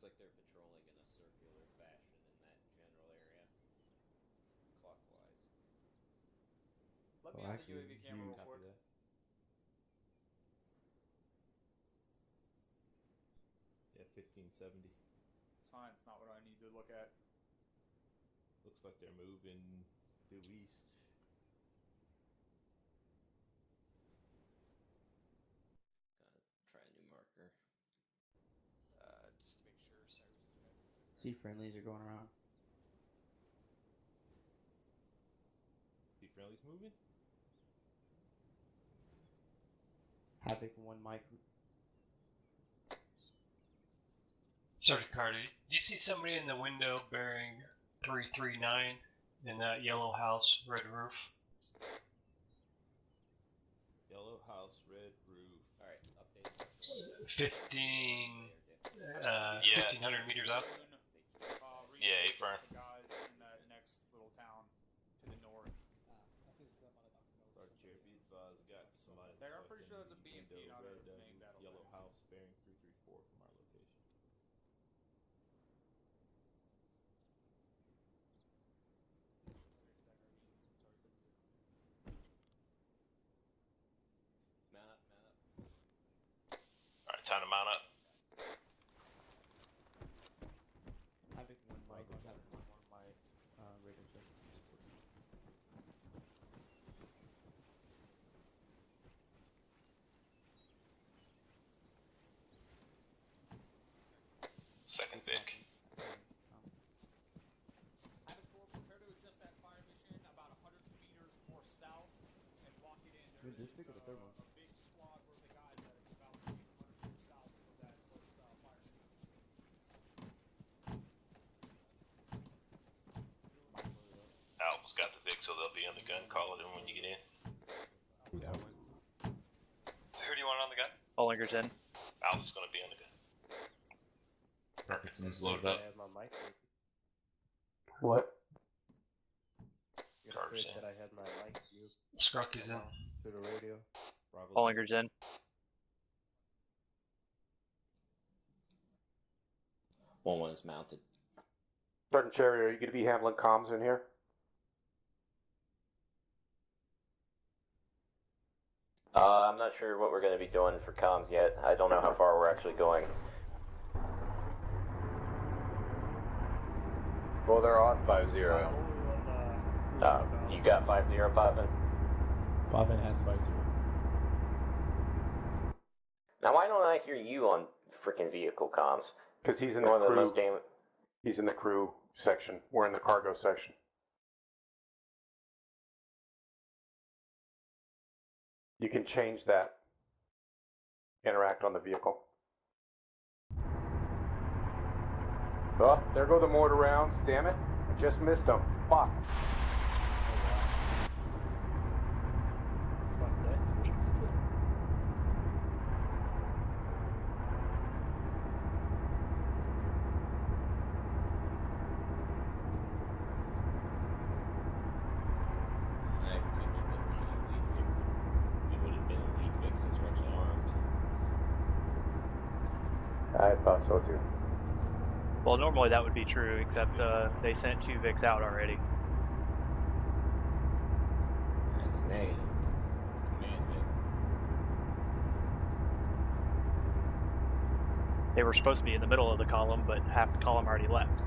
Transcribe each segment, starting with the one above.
like they're patrolling in a circular fashion in that general area, clockwise. Let me on the UAV camera real quick. Yeah, 1570. It's fine, it's not what I need to look at. Looks like they're moving due east. Try a new marker. Just to make sure Cyrus is back. See friendlies are going around. See friendlies moving? Havoc 1 mic. Sorry, Carter. Do you see somebody in the window bearing 339 in that yellow house, red roof? Yellow house, red roof. Alright, update. 1500 meters up. Yeah, Fern. The guys in that next little town to the north. Sergeant Cherubit's got somebody. There, I'm pretty sure that's a BMP, not a main battle. Yellow house bearing 334 from our location. Mount up, mount up. Alright, time to mount up. Havoc 1 mic. Havoc 1 mic. Radar check. Second Vic. Havoc 4, prepare to adjust that fire mission about 100 meters more south and walk it in. There's this big or the third one? a big squad worth of guys that is about 100 meters south of that first fire mission. Alpha's got the Vic, so they'll be on the gun. Call it in when you get in. Yeah. Who do you want on the gun? Bollinger's in. Alpha's gonna be on the gun. Perkinson's loaded up. What? Carter's in. I had my mic mute Skrocke's in. to the radio. Bollinger's in. One is mounted. Sergeant Cherry, are you going to be handling comms in here? I'm not sure what we're going to be doing for comms yet. I don't know how far we're actually going. Well, they're on 5-0. You got 5-0, Potvin? Potvin has 5-0. Now, why don't I hear you on freaking vehicle comms? Because he's in the One of the crew. most damn... He's in the crew section. We're in the cargo section. You can change that. Interact on the vehicle. Oh, there go the mortar rounds. Damn it. I just missed them. Fuck. I thought so too. Well, normally that would be true, except they sent 2 Vics out already. That's negative. Command Vic. They were supposed to be in the middle of the column, but half the column already left.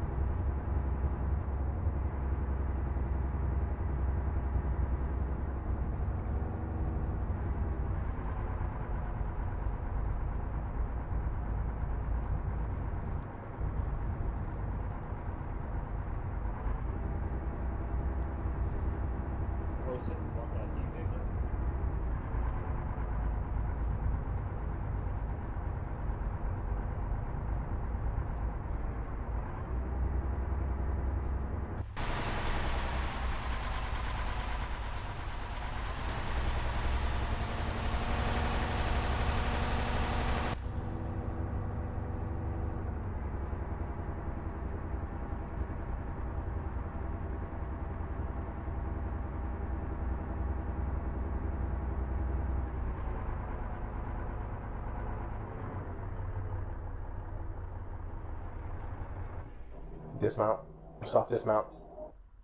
Dismount. Soft dismount.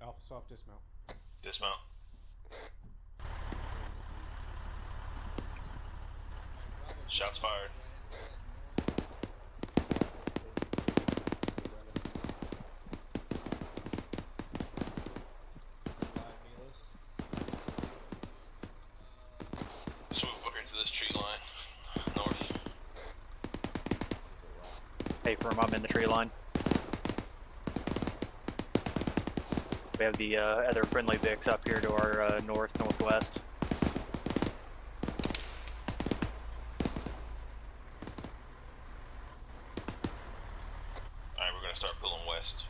Alpha soft dismount. Dismount. Shots fired. Let's move over into this tree line. North. Hey, firm, I'm in the tree line. We have the other friendly Vics up here to our northwest. Alright, we're gonna start pulling west.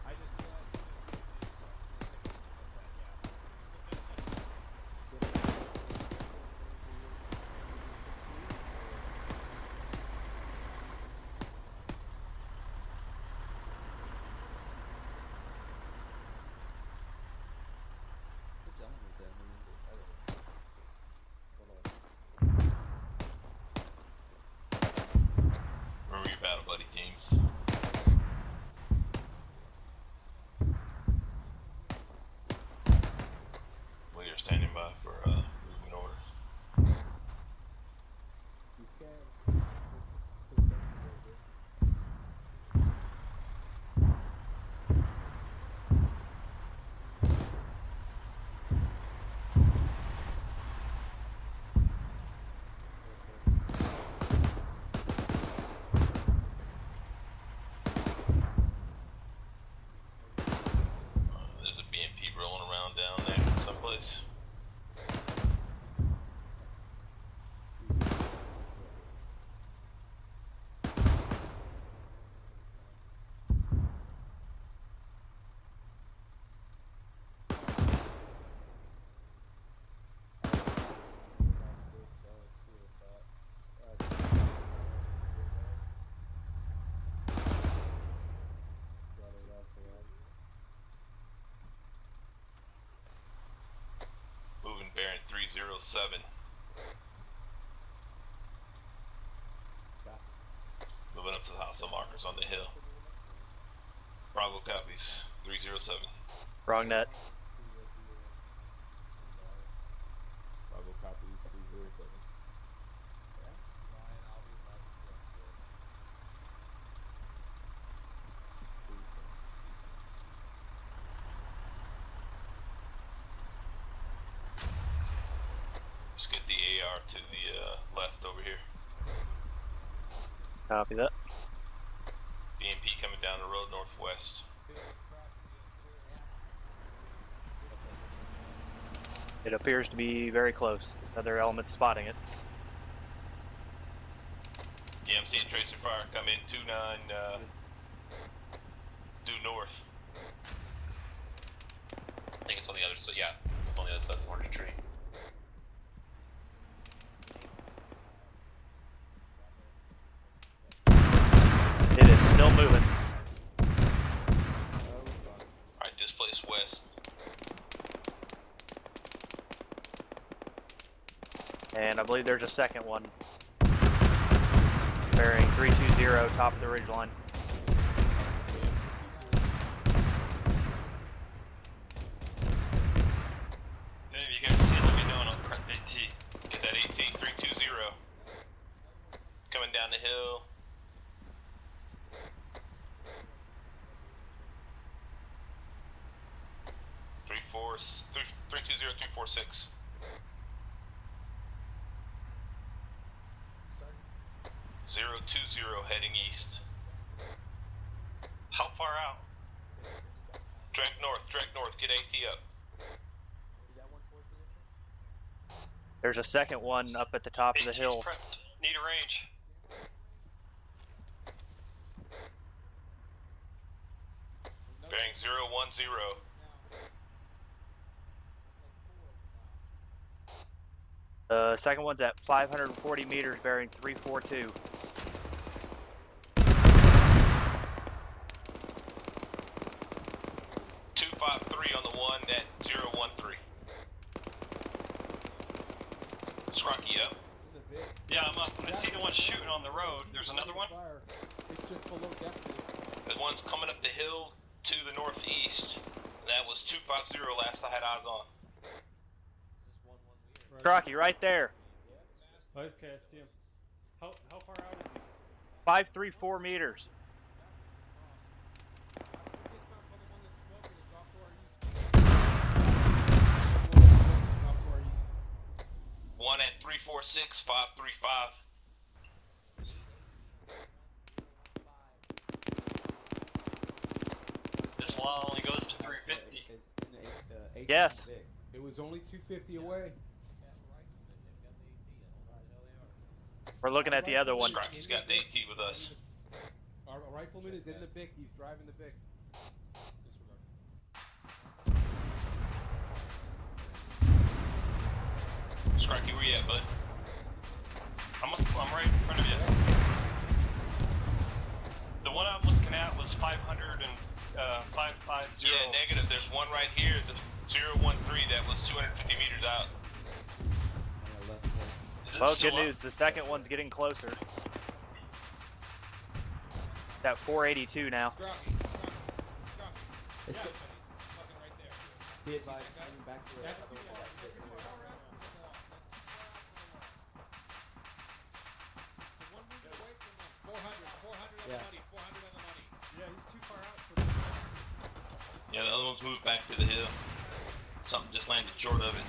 I just Where were your battle buddy teams? We are standing by for movement orders. There's a BMP rolling around down there someplace. Moving bearing 307. Moving up to the hostile markers on the hill. Bravo copies. 307. Wrong net. Bravo copies 307. Just get the AR to the left over here. Copy that. BMP coming down the road northwest. It appears to be very close. Other elements spotting it. Yeah, I'm seeing tracer fire come in 29 due north. I think it's on the other side. Yeah, it's on the other side of the orange tree. It is still moving. Alright, displace west. And I believe there's a second one. Bearing 320, top of the ridge line. Any of you guys see what we're doing on prep AT? Get that AT 320. Coming down the hill. Three two zero 346. Zero 20 heading east. How far out? Direct north, get AT up. There's a second one up at the top of the AT's hill. prepped. Need a range. Bearing 010. The second one's at 540 meters, bearing 342. 253 on the 013. Skrocke up. Yeah, I'm up. I see the one shooting on the road. There's another one? It's just below deck. The one's coming up the hill to the northeast. That was 250 last I had eyes on. Skrocke, right there. Okay, I see him. How far out is he? 534 meters. One at 346, 535. This wall only goes to 350. Yes. It was only 250 away. We're looking at the other one. Skrocke's got the AT with us. Our rifleman is in the Vic. He's driving the Vic. Skrocke, where you at, bud? I'm right in front of you. The one I'm looking at was 500 and 550. Yeah, negative. There's one right here, the 013, that was 250 meters out. Is it Well, still good up? news. The second one's getting closer. At 482 now. It's Yeah, good. fucking right there. Be advised, coming back to it. One moving away from them. 400 on the Yeah. money, 400 on the money. Yeah, he's too far out for the. Yeah, the other one's moved back to the hill. Something just landed short of it.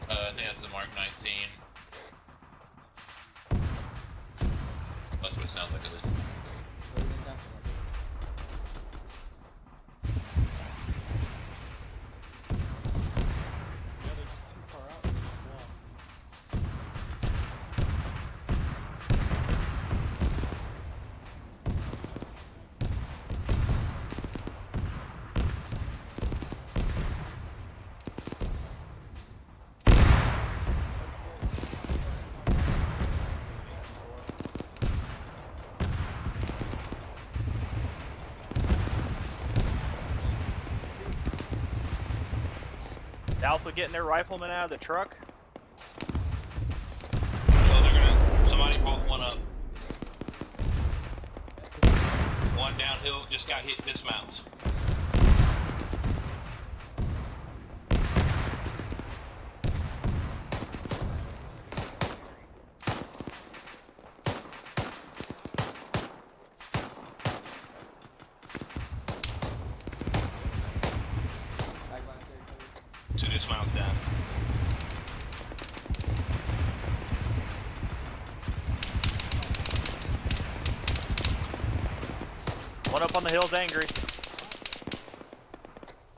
I think that's the Mark 19. That's what it sounds like it is. Yeah, they're just too far out for this wall. Alpha getting their rifleman out of the truck. Oh, they're gonna. Somebody brought one up. One downhill just got hit, dismounts. Two dismounts down. One up on the hill's angry.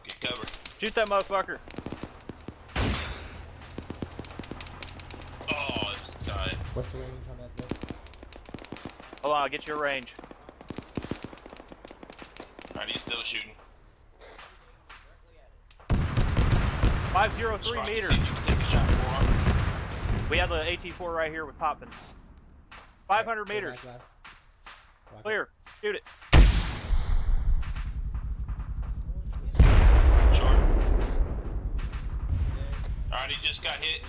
Get covered. Shoot that motherfucker. Oh, it's tight. What's the range on that Vic? Hold on, I'll get you a range. Alright, he's still shooting. 503 Skrocke, meters. see if you can take a shot for him. We have the AT4 right here with popping. 500 meters. Clear. Shoot it. Short. Alright, he just got hit.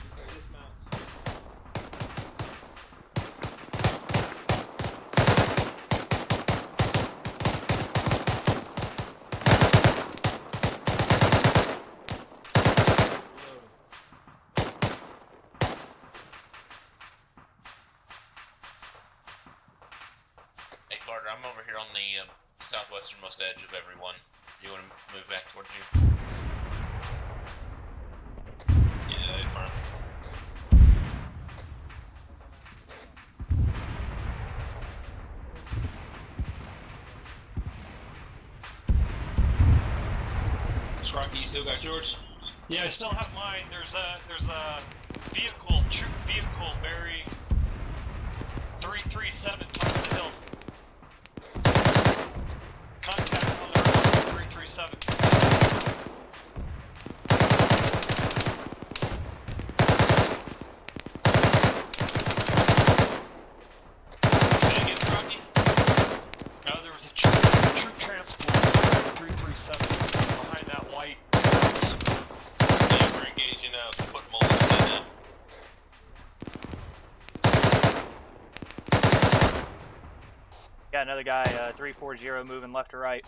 Hey Carter, I'm over here on the southwesternmost edge of everyone. You want to move back towards you? Yeah, affirm. Skrocke, you still got yours? Yeah, I still have mine. There's a vehicle, troop vehicle, bearing 337 towards the hill. Contact on the road, 337. Did I get Skrocke? There was a troop transport 337 behind that white Got another guy, 340, moving left to right.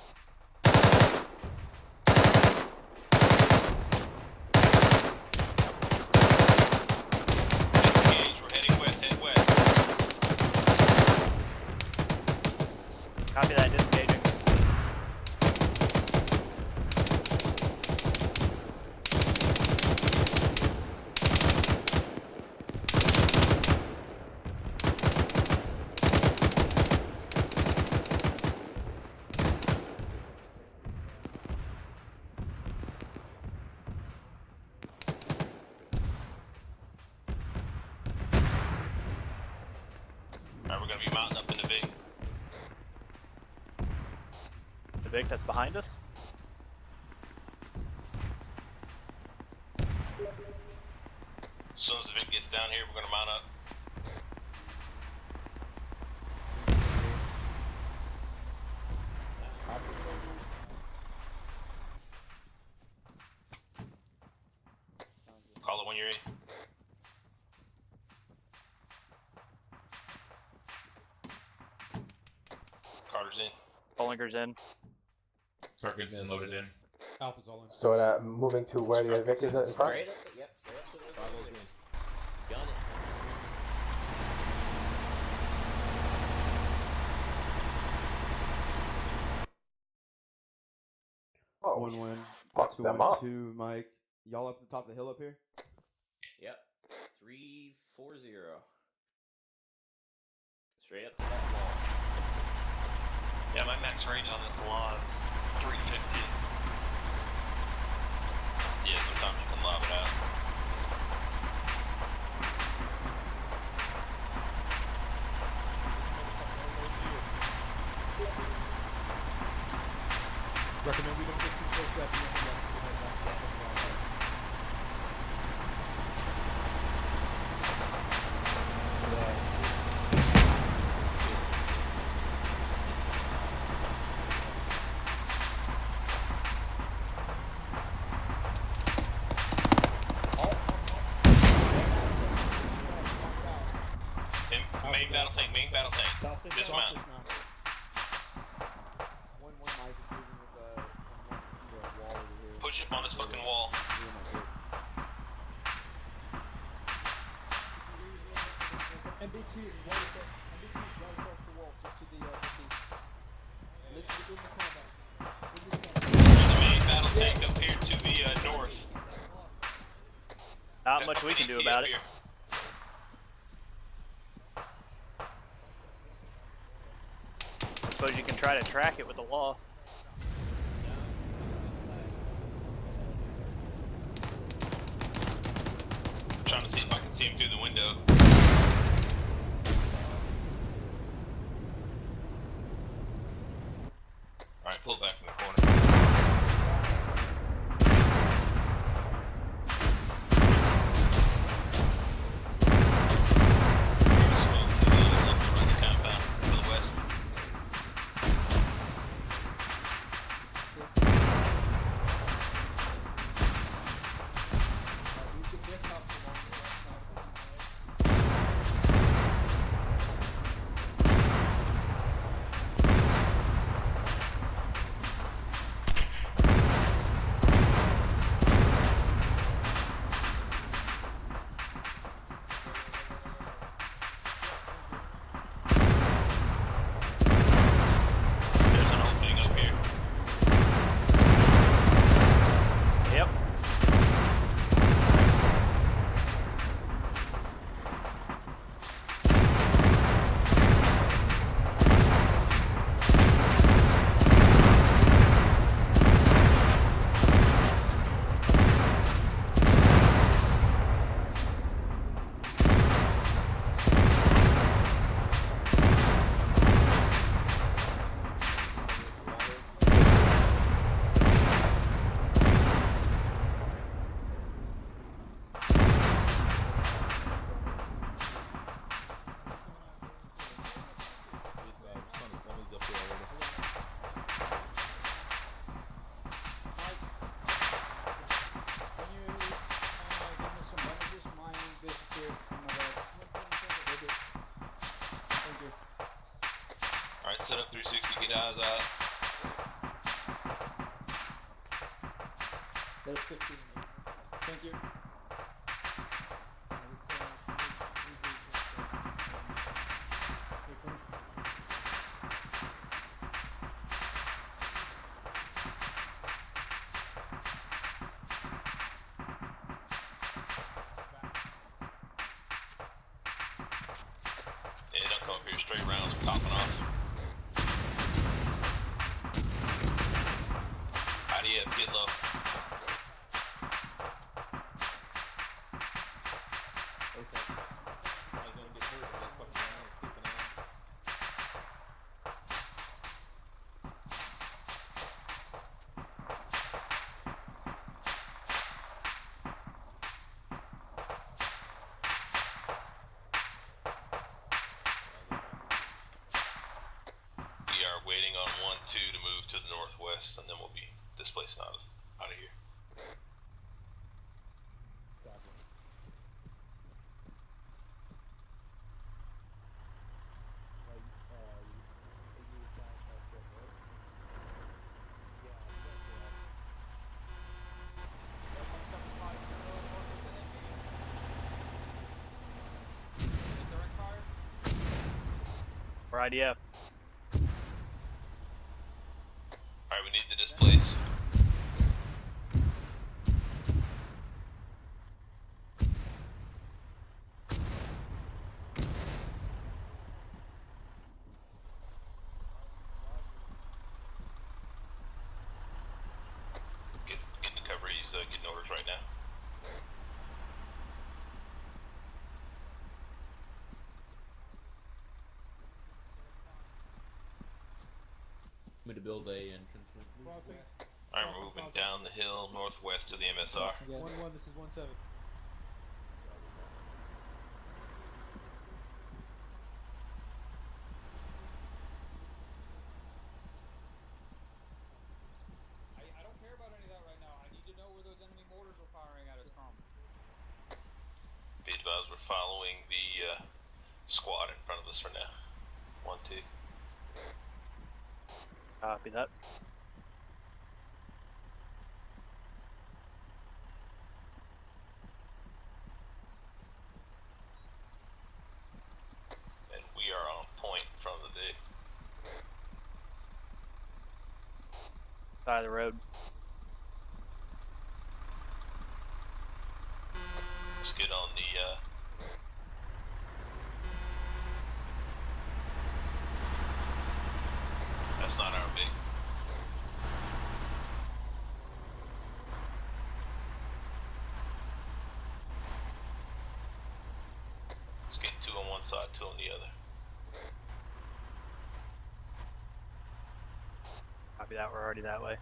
Disengage, we're heading west, head west. Copy that, disengaging. Alright, we're gonna be mounting up in the Vic. The Vic that's behind us. As soon as the Vic gets down here, we're gonna mount up. Call it when you're ready. Carter's in. Bollinger's in. Perkinson loaded in. Alpha's all in. So moving to where the Vic is in front? Straight up, yep, straight up to those buildings. Gun it. Oh, One win. fucked them up. 2-1-2, Mike. Y'all up the top of the hill up here? Yep. 340. Straight up to that wall. Yeah, my max range on this lawn is 350. Yeah, sometimes you can lob it out. Recommend we don't get too close to that. Main battle tank, main battle tank. Dismount. One Mike is moving with the wall over here. Push up on this fucking wall. MBT is right across the wall, just to the east. Let's begin the combat. There's a main battle tank up here to the north. Not much we can do about it. Here. Suppose you can try to track it with the law. I'm trying to see if I can see him through the window. Alright, pull back from the corner. 360, get eyes out. There's 15. Thank you. Yeah, don't come up here, straight rounds popping off. IDF, get low. We are waiting on 1-2 to move to the northwest, and then we'll be displacing out of here. Or IDF. Alright, we need to displace. Get the cover, he's getting orders right now. Me to build a entrance. I'm moving down the hill northwest to the MSR. 1-1, this is 1-7. I don't care about any of that right now. I need to know where those enemy mortars are firing at us from. Be advised, we're following the squad in front of us for now. 1-2. Copy that. And we are on point in front of the dig. Side of the road. Let's get on the that's not our big. Let's get 2 on one side, 2 on the other. Copy that, we're already that way.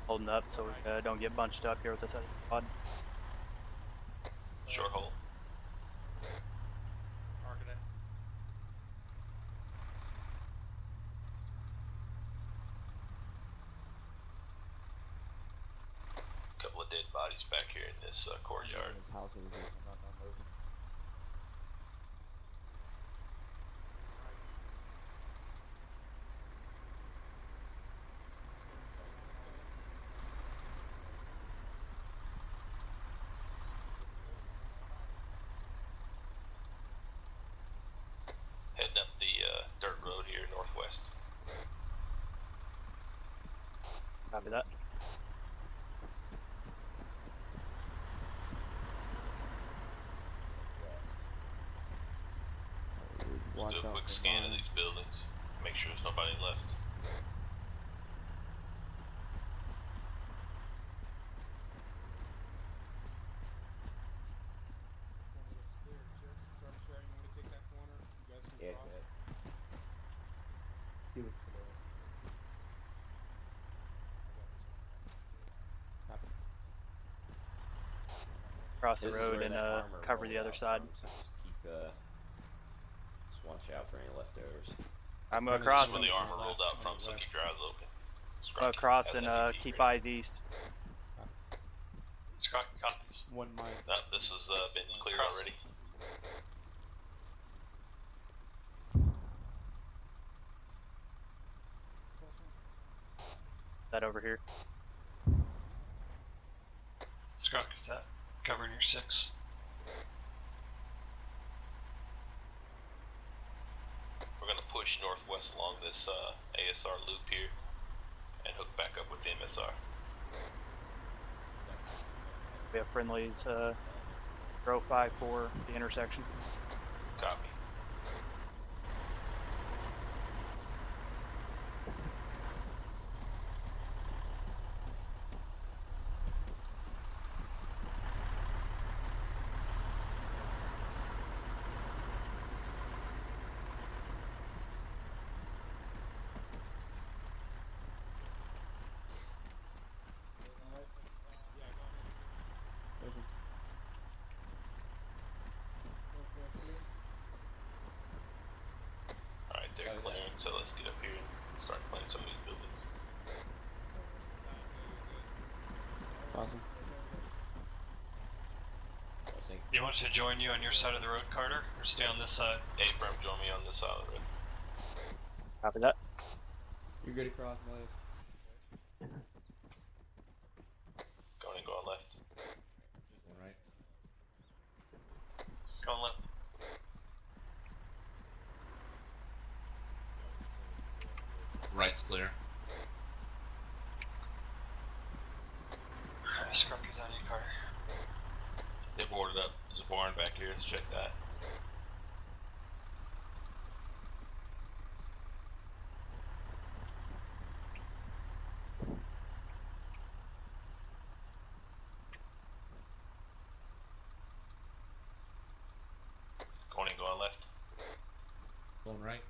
Holding up so we don't get bunched up here with this other squad. Short hole. Marking it. Couple of dead bodies back here in this courtyard. This house over here, I'm not moving. Heading up the dirt road here northwest. Copy that. We'll do a quick scan of these buildings. Make sure there's nobody left. Yeah, Give it Copy. across the This is road where and that armor cover rolled the other out side. from, so just keep just watch out for any leftovers. I'm Friendly's across Where and the armor rolled out from, so keep your eyes open. across Has and an EMP keep ready. eyes east. Scott copies. 1 mic. No, this has been cleared Cross. already. That over here. Scott, is that covering your 6? We're gonna push northwest along this ASR loop here and hook back up with the MSR. We have friendlies, row 5 for the intersection. Copy. Alright, they're clearing, so let's get up here and start clearing some of these buildings. Awesome. Crossing. You want us to join you on your side of the road, Carter, or stay on this side? A-firm, join me on this side of the road. Copy that. You're good across, Millies. Going and going left. Just right. Going left. Right's clear. Skrocke's on you, Carter. They boarded up. There's a barn back here. Let's check that. Going and going left. Going right.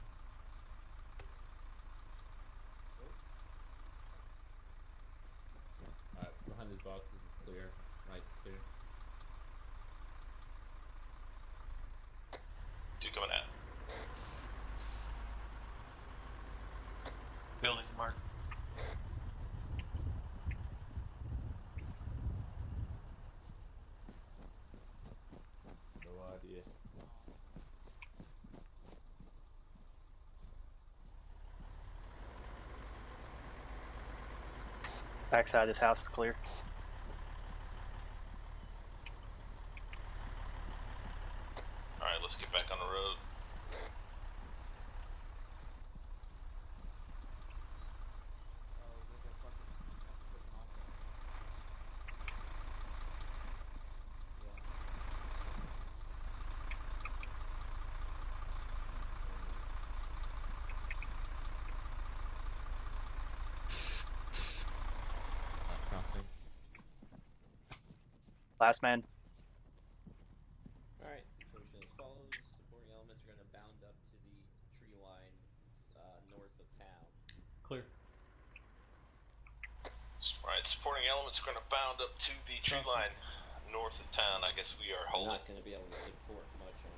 Alright, behind these boxes is clear. Right's clear. Two coming out. Building's marked. No idea. Backside of this house is clear. Alright, let's get back on the road. Crossing. Last man. Alright, situation as follows. Supporting elements are going to bound up to the tree line north of town. Clear. Alright, supporting elements are going to bound up to the tree line north of town. I guess we are We're holding. not going to be able to support much on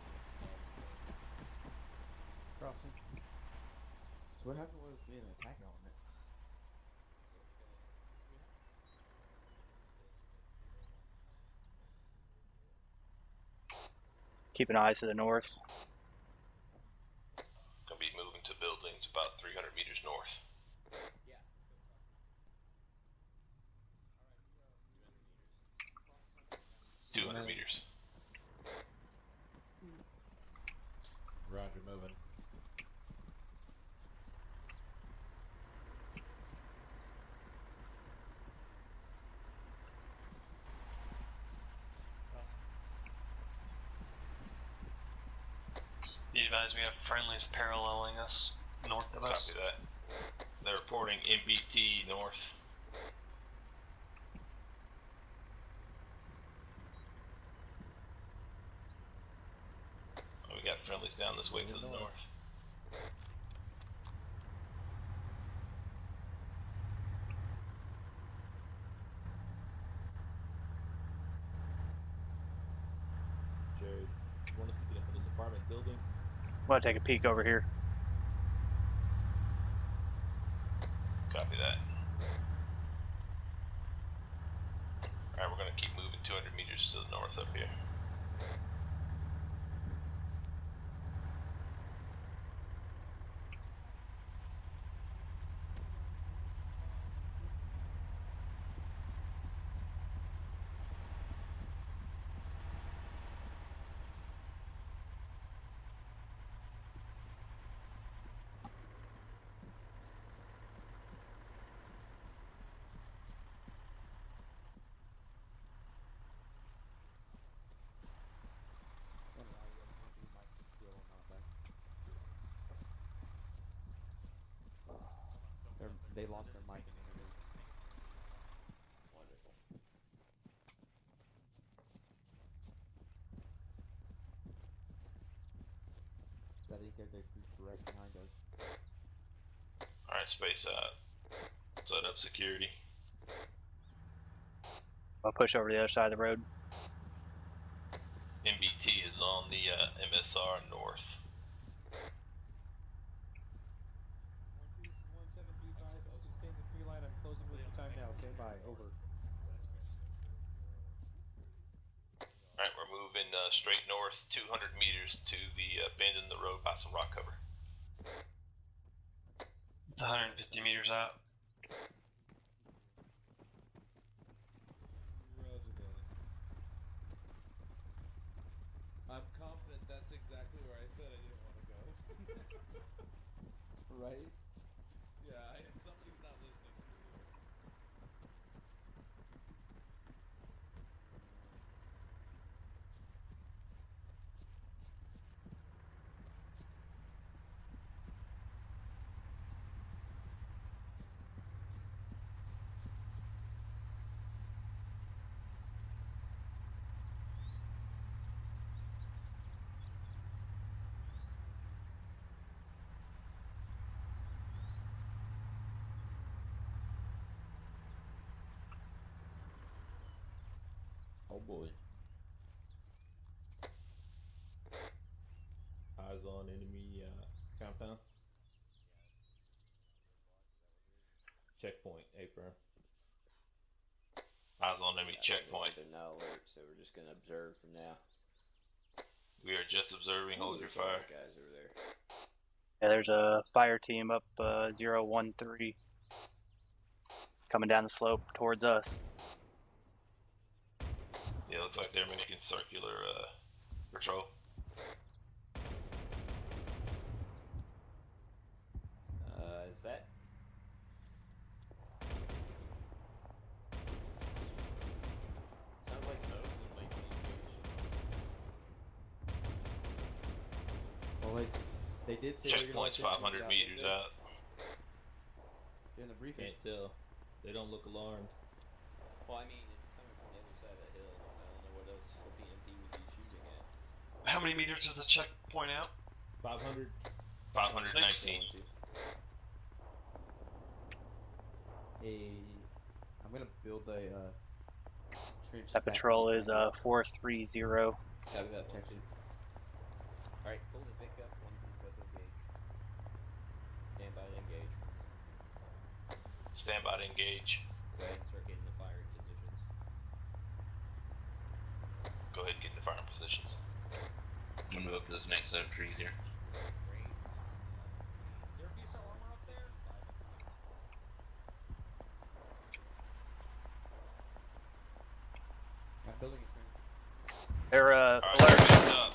Crossing. So what happened was being an attack element? Keep an eye to the north. Gonna be moving to buildings about 300 meters north. Yeah. 200 meters. Roger, moving. Be advised we have friendlies paralleling us, north of us. Copy that. They're reporting MBT north. Oh, we got friendlies down this way to the north. want us to get up in this apartment building? I'm gonna take a peek over here. Copy that. Alright, we're gonna keep moving 200 meters to the north up here. They lost their mic in the room. Wonderful. I think there's a group right behind us. Alright, space out. Set up security. I'll push over to the other side of the road. MBT is on the MSR north. 17B5, stay in the tree line. I'm closing with your time now. Stand by. Over. Alright, we're moving straight north 200 meters to the bend in the road by some rock cover. It's 150 meters out. Roger that. I'm confident that's exactly where I said I didn't want to go. Right? Yeah, somebody's not listening to me here. Oh boy. Eyes on enemy compound. Checkpoint, A-firm. Eyes on enemy checkpoint. They're now alert, so we're just gonna observe from now. We are just observing. Hold your fire. Guys over there. Yeah, there's a fire team up 013 coming down the slope towards us. Yeah, looks like they're making circular patrol. Is that? Sounds like Moses might be engaged. Well, they did say Checkpoint's 500 meters out. In the briefing. Can't tell. They don't look alarmed. Well, I mean, it's coming from the other side of the hill. I don't know what else the BMP would be shooting at. How many meters is the checkpoint out? 500. 519. I'm gonna build a trench. That patrol is 430. Copy that. Alright, pull the Vic up. 1 2 both engage. Stand by to engage. Stand by to engage. Go ahead and start getting the firing positions. Go ahead and get in the firing positions. I'm gonna move up to this next set of trees here. Great. Is there a piece of armor up there? I'm building a trench. They're Alright, alert. hands up.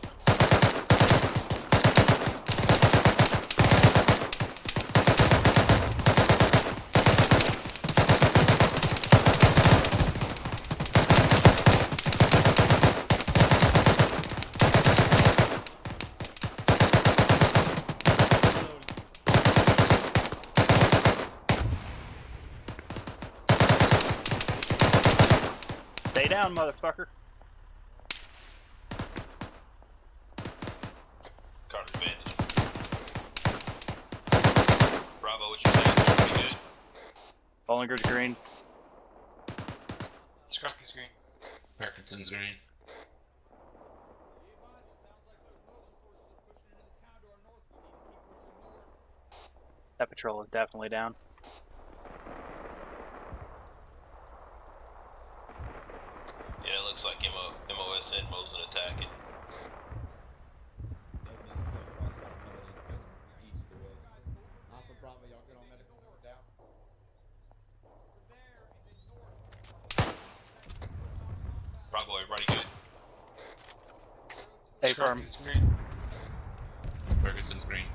Stay down, motherfucker. Carter advantage. Bravo, what you saying? Pretty good. Bollinger's green. Skrocke's green. Perkinson's green. That patrol is definitely down. Yeah, it looks like MOSN moves and attacking. Alpha Bravo, y'all good on medical when we're down? Bravo, everybody good? Hey, firm. Ferguson's green.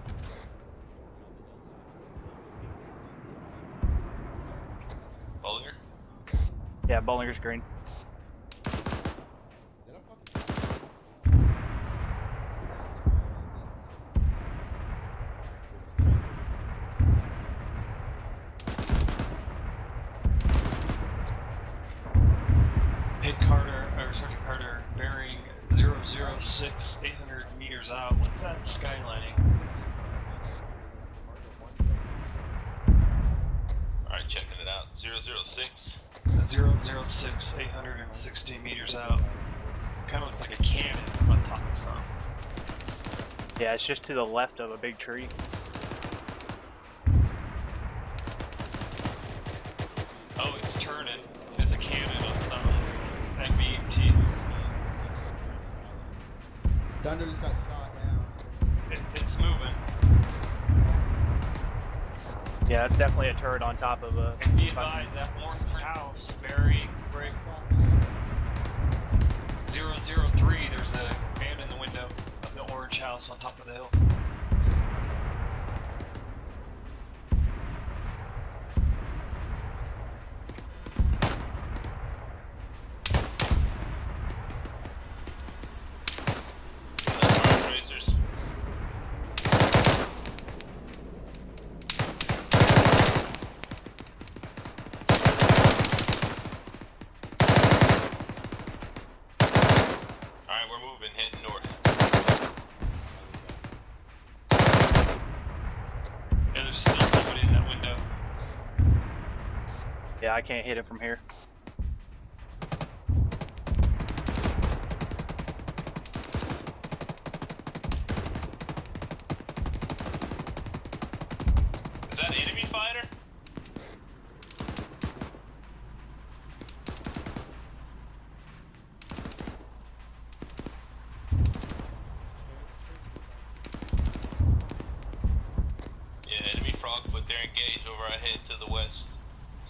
Bollinger? Yeah, Bollinger's green. Did I fucking... Hit Carter, or Sergeant Carter, bearing 006, 800 meters out. What's that skylining? Alright, checking it out. 006. 006, 860 meters out. Kind of looks like a cannon on top of something. Yeah, it's just to the left of a big tree. Oh, it's turning. It's a cannon on some MBT. Thunder just got shot down. It's moving. Yeah, it's definitely a turret on top of a... And be advised, that orange house, bearing break 003, there's a man in the window of the orange house on top of the hill. Racers. Alright, we're moving, heading north. Yeah, there's still somebody in that window. Yeah, I can't hit it from here. Is that an enemy fighter? Yeah, enemy Frogfoot, they're engaged over our head to the west,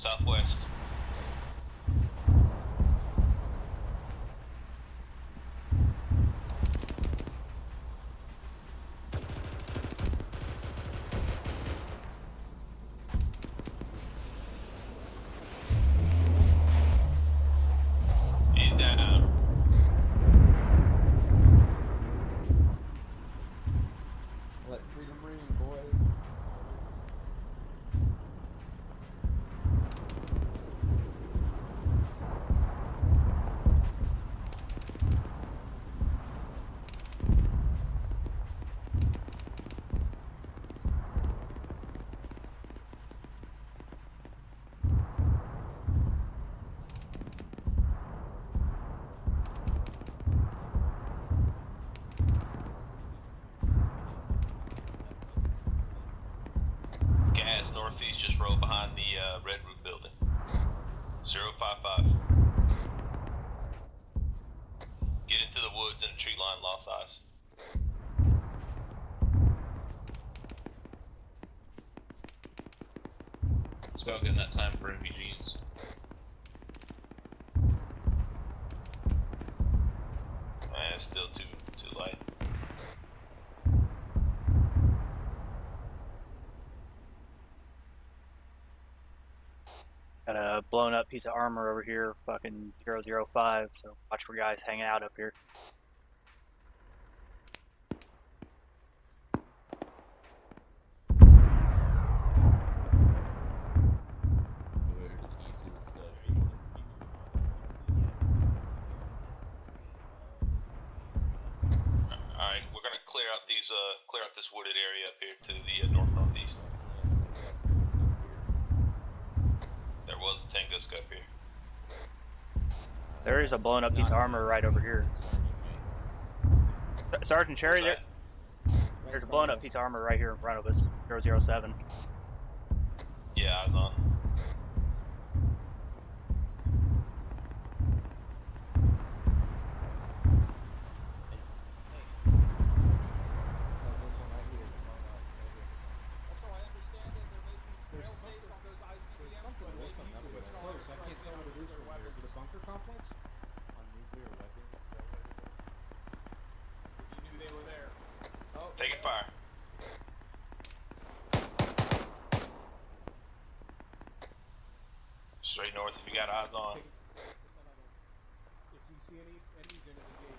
southwest. He's down. Let freedom ring, boys. Gas northeast, just roll behind the red roof building. 055. Get into the woods and the tree line, lost eyes. Spoken that time for MPGs. It's still too light. Got a blown up piece of armor over here, fucking 005, so watch for guys hanging out up here. Alright, we're gonna clear out this wooded area up here to the north-northeast. There was a Tunguska up here. There is a blown up piece of armor right over here. Sergeant Cherry, there's a blown up piece of armor right here in front of us, 007. eyes on. Also, I understand that there may be fail safes on those ICBMs, but maybe you can install it right in on nuclear weapons. Is it a bunker complex? On nuclear weapons, is that what it is? If you knew they were there. Oh, Taking fire. Straight north if you got eyes on. If you see any enemies in it, engage.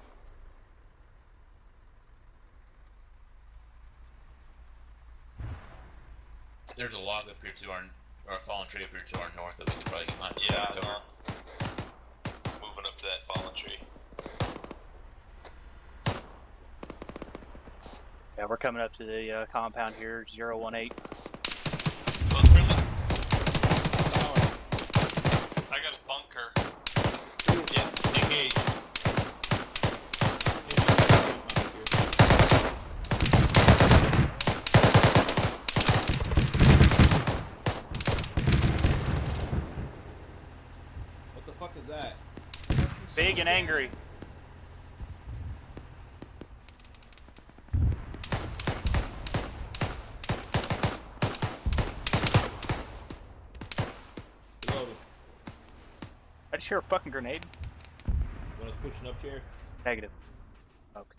There's a log up here to our, or a fallen tree up here to our north that we could probably get behind. Yeah, I know. Moving up to that fallen tree. Yeah, we're coming up to the compound here, 018. Close friendly. I got a bunker. Yeah, engage. What the fuck is that? Big and angry. Reloading. I just hear a fucking grenade. One is pushing up chairs. Negative. Okay.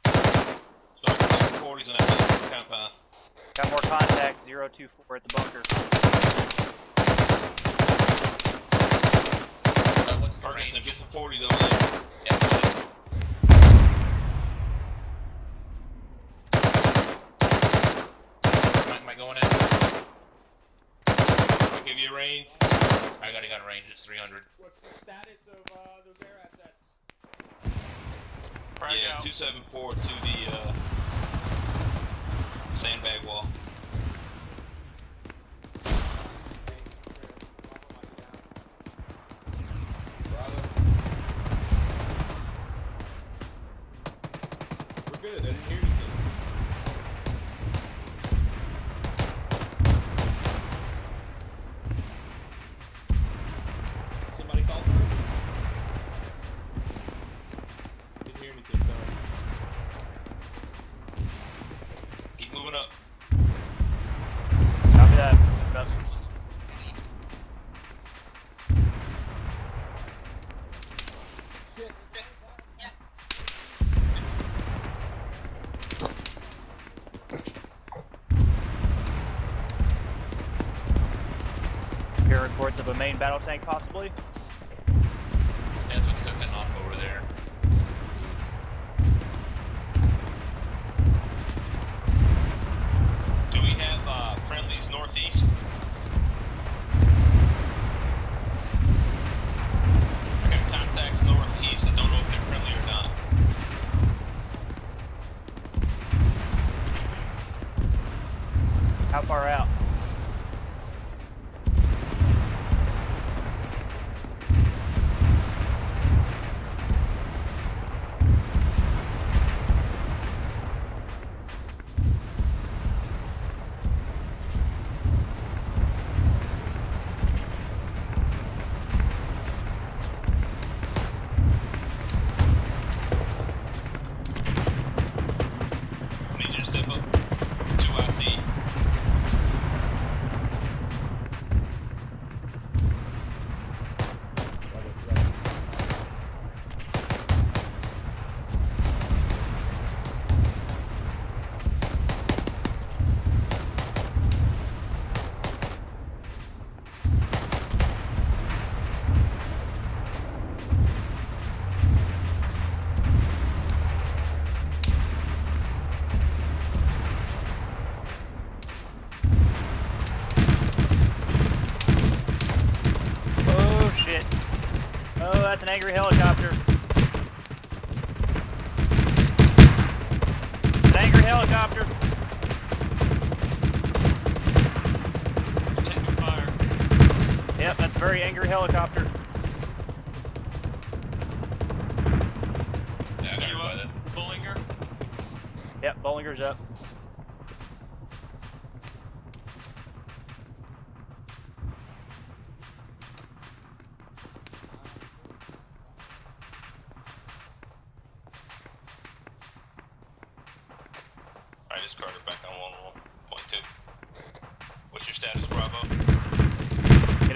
So 40s in that compound. Got more contact, 024 at the bunker. What's the Perkinson, range? get some 40s over there. Yeah, am I going in? I'll give you a range. I got a range, it's 300. What's the status of those air assets? Yeah, 274 to the sandbag wall. We're good. I didn't hear anything. Somebody call for us? Didn't hear anything, sorry. Keep moving up. Copy that. Up. Hear reports of a main battle tank, possibly. That's what's cooking off over there. Do we have friendlies northeast? I got contacts northeast. I don't know if they're friendly or not. How far out? Need you to step up to IT. Oh shit. Oh, that's an angry helicopter. An angry helicopter. Taking fire. Yep, that's a very angry helicopter. Yeah, I got You by up, that. Bullinger? Yep, Bollinger's up.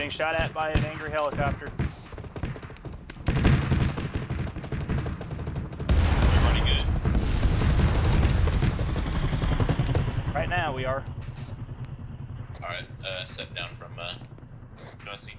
Getting shot at by an angry helicopter. Everybody good? Right now we are. Alright, step down from, Northsea.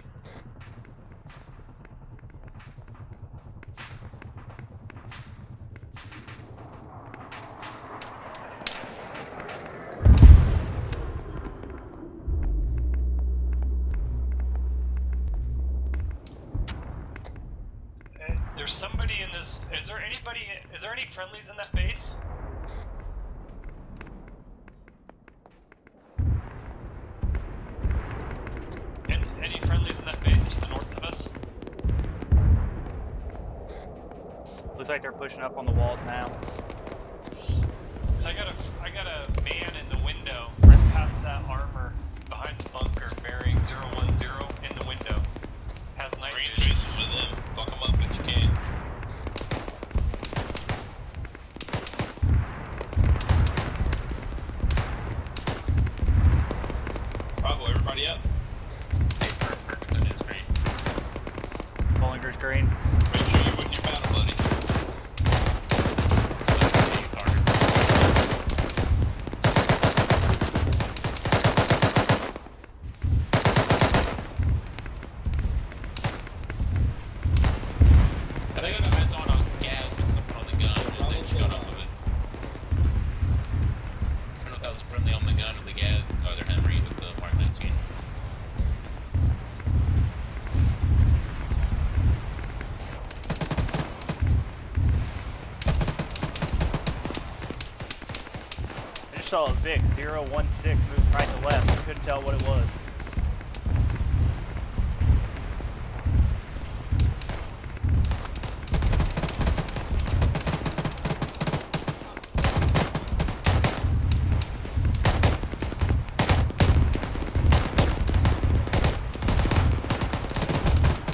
There's somebody in this. Is there any friendlies in that base? Any friendlies in that base to the north of us? Looks like they're pushing up on the walls now. So I got a man in the window right past that armor behind the bunker bearing 010 in the window. Has night Green vision. traces with them. Fuck them up if you can. Bravo, everybody up. Hey, Perkinson is green. Bollinger's green. Make sure you're with your battle buddies. I think I got eyes on Gaz with someone on the gun and they shot off of it. I don't know if that was friendly on the gun or the Gaz, or their Henry with the Mark 19. I just saw a Vic 016 move right to left. Couldn't tell what it was.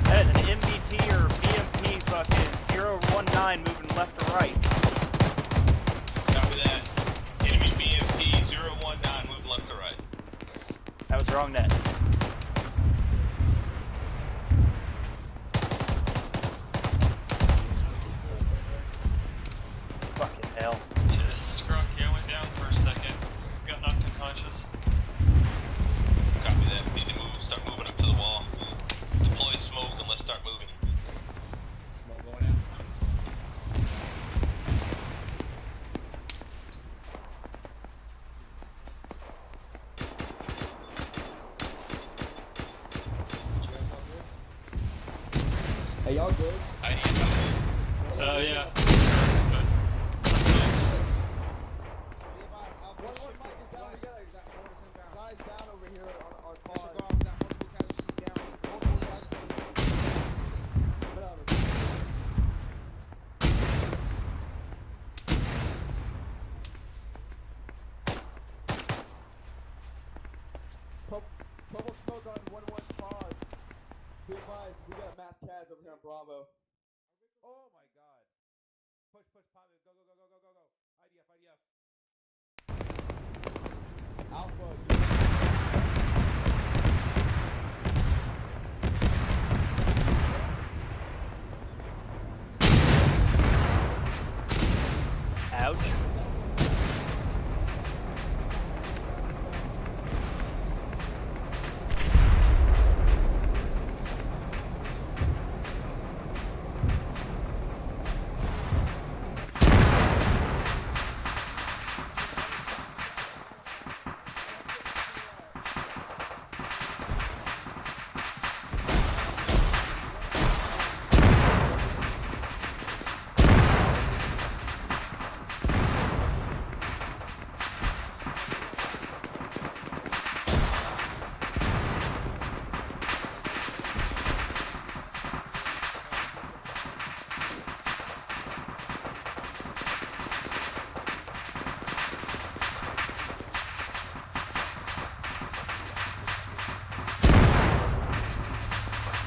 That is an MBT or BMP fucking 019 moving left to right. Copy that. Enemy BMP 019, move left to right. That was wrong net. Fucking hell. Skrocke, I went down for a second. Got knocked unconscious. Copy that. We need to move, start moving up to the wall. Deploy smoke and let's start moving. Smoke going out. Hey, y'all good? I need to Oh yeah. Guys down over here on our car. Bubble smoke on 115. Be advised, we got a mass Kaz over here on Bravo. Oh my god. Push, positive. Go, go, go, go, go, go, go. IDF, IDF. Alpha. Ouch.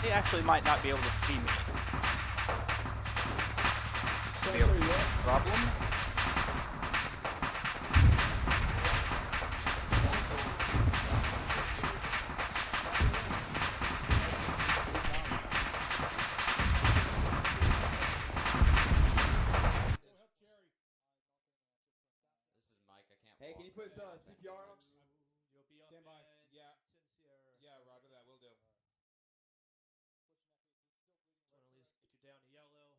They actually might not be able to see me. Be a problem? CPR him. You'll be up Stand by. Yeah. 10 Sierra. Yeah, roger that. Will do. Want to at least get you down to yellow.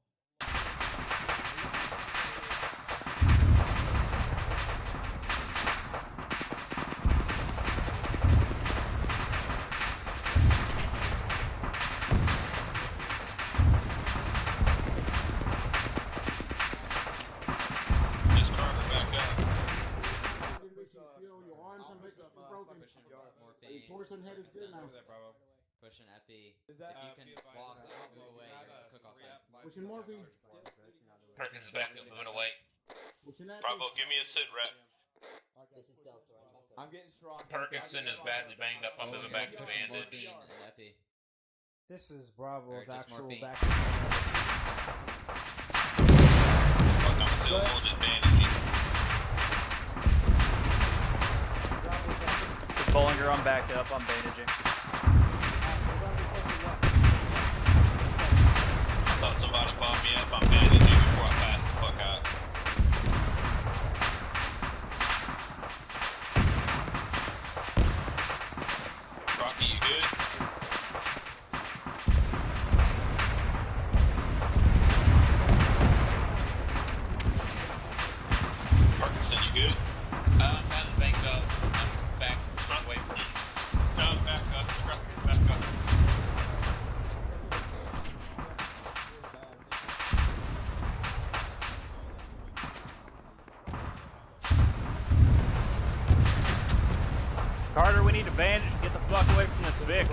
Just Carter, back up. Feel your arms and legs are too broken. Your torso and head is good now. Over there, Bravo. Push an epi. Is that If you can be advised, walk this out, is move away, not you're a gonna cook off re-up site. life Pushing support morphine. Perkins back up, moving away. Pushing that. Bravo, give me a sit rep. This is Delta. I'm getting strong. Parkinson is badly banged up. I'm moving back to bandage. Morphine and epi. This is Bravo's Or just actual morphine. back. Fuck, I'm still holding bandaging. Bollinger, I'm backed up. I'm bandaging. Thought somebody bumped me up. I'm bandaging before I pass the fuck out. Rocky, you good? Parkinson, you good? I'm kind of banked up. I'm back away from you. No, back up. Skrocke, back up. Carter, we need to bandage and get the fuck away from this Vic.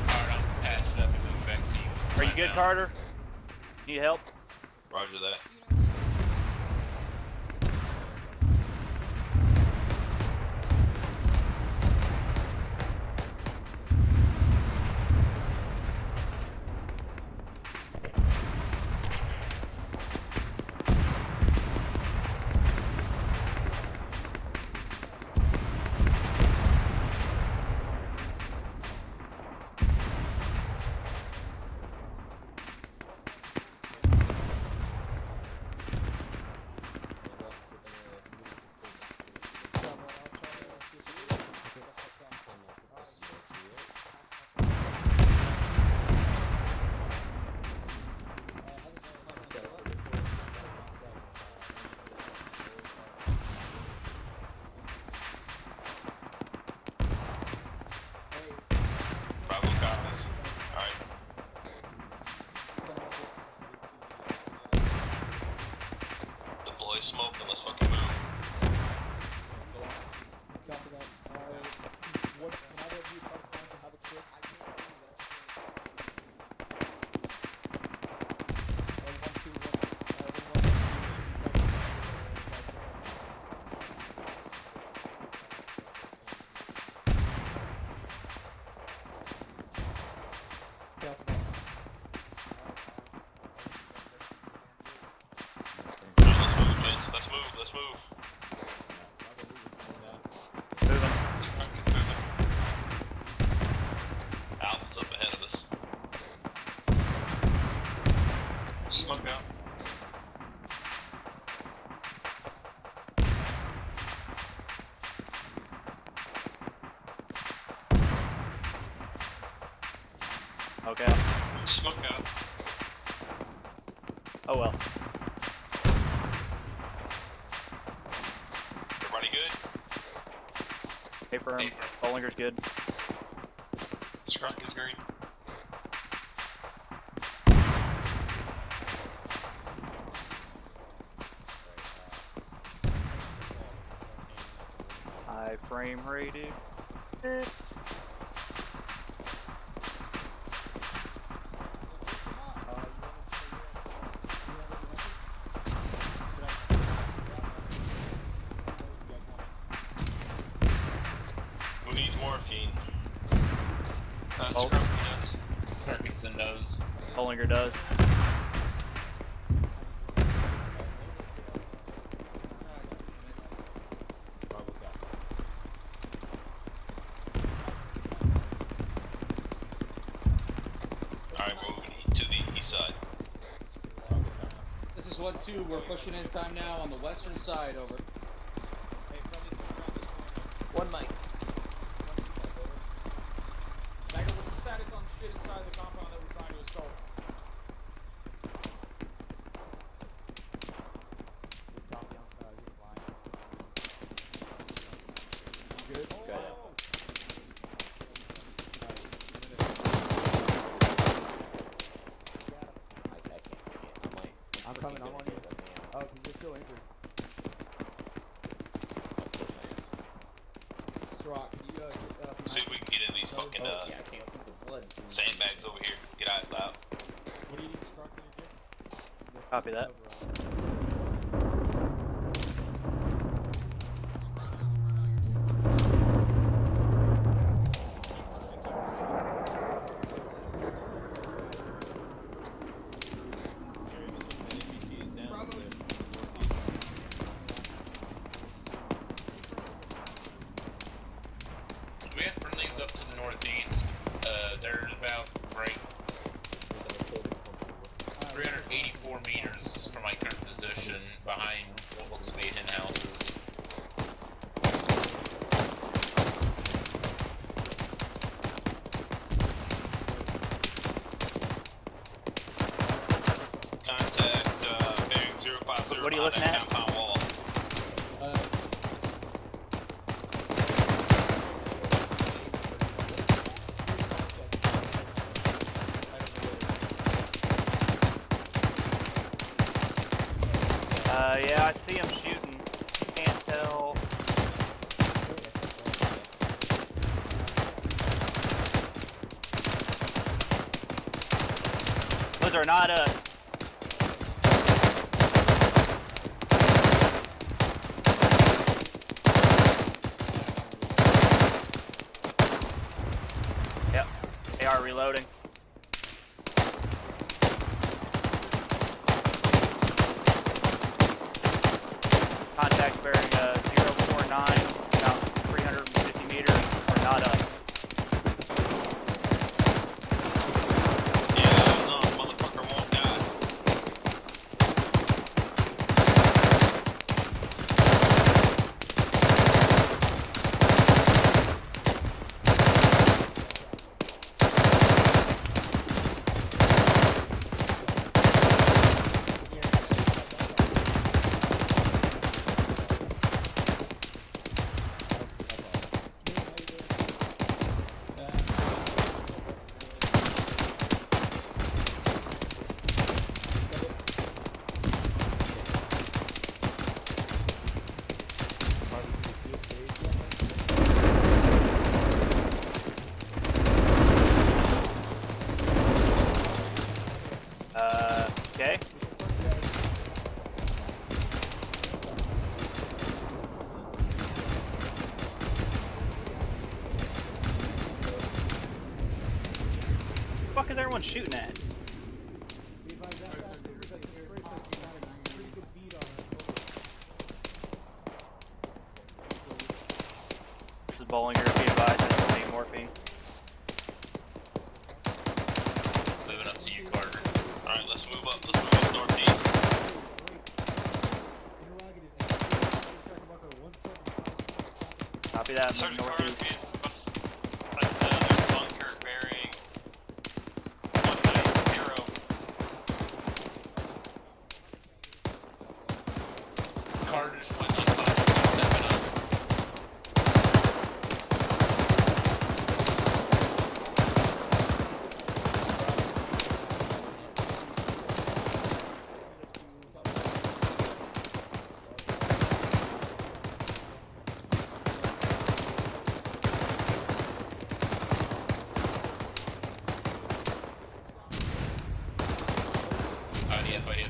Alright, I'm patched up and moving back to you. Are you right good, now. Carter? Need help? Roger that. Bravo copies. Alright. Deploy smoke and let's fucking move. Copy that. What can I have you talk to have a quick? Let's move, let's move. Moving. Skrocke's moving. Alpha's up ahead of us. Smoke out. Okay. Smoke out. Oh well. Everybody good? Paper. Paper. Bollinger's good. Skrocke's green. High frame rated. Who needs morphine? Oh. Skrocke does. Perkinson knows. Bollinger does. Alright, we're moving to the east side. This is 1-2. We're pushing in time now on the western side. Over. Hey, friendly's coming around this corner. One mic. Dagger, what's the status on shit inside the compound that we're trying to assault? Good? Good. I can't see it. I'm coming, I'm on you. Oh, because you're still injured. Skrocke, can you get See if we can get in these fucking Yeah, I can't see the blood. sandbags over here. Get eyes loud. What do you need, Skrocke, to do? Copy that. We have friendlies up to the northeast. They're about right 384 meters from my current position behind what looks to be hen houses. Contact bearing 050 What are you looking at? compound wall. Yeah, I see him shooting. Can't tell. Those are not us. Yep, they are reloading. Contact bearing 049, about 350 meters, are not us. Yeah, no, motherfucker won't die. Okay. What the fuck is everyone shooting at? This is Bollinger, be advised, I need morphine. Moving up to you, Carter. Alright, let's move up northeast. Copy that, Sergeant moving Carter's northeast. there's a bunker bearing 190. Carter just went on top, stepping up. IDF.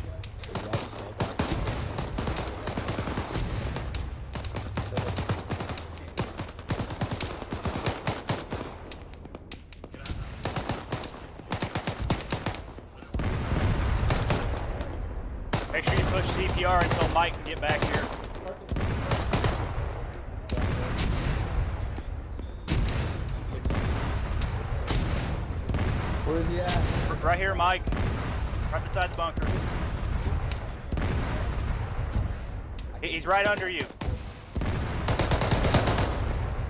Make sure you push CPR until Mike can get back here. Where is he at? Right here, Mike. Right beside the bunker. He's right under you.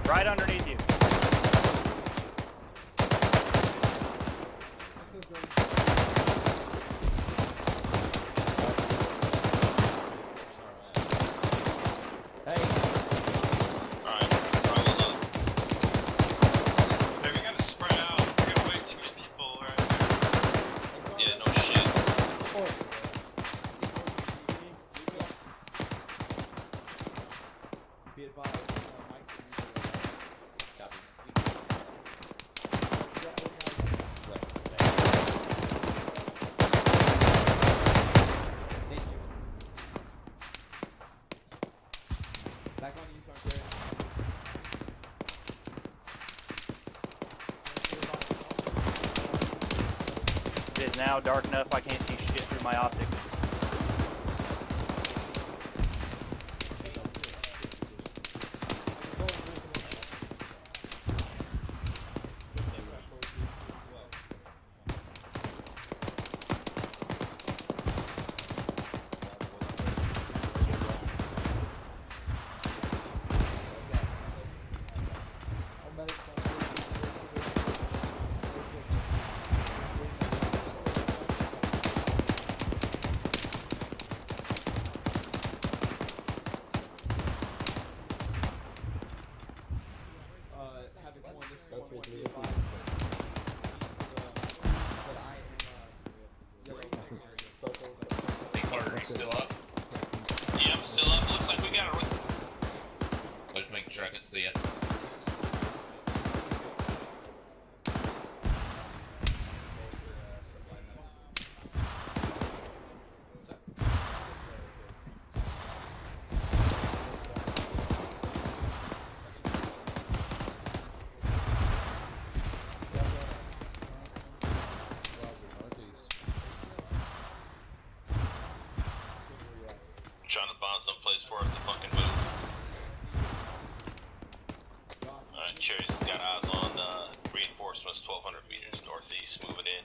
Right underneath you. Back on you, Sergeant. It is now dark enough I can't see shit through my optics. Carter, you still up? Yeah, I'm still up. Looks like we got a... I'll just make sure I can see it. Trying to find some place for us to fucking move. Alright, Cherry's got eyes on reinforcements 1200 meters northeast, moving in.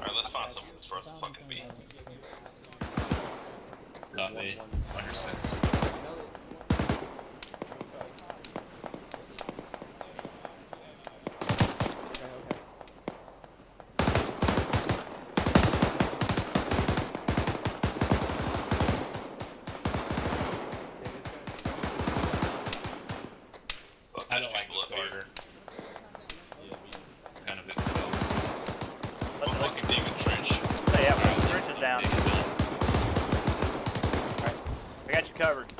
Alright, let's find some place for us to fucking be. Copy. Understands. I don't like look here. Kind of exposed. I'm fucking digging trench. Oh, yeah, the trench is down. Alright, I got you covered.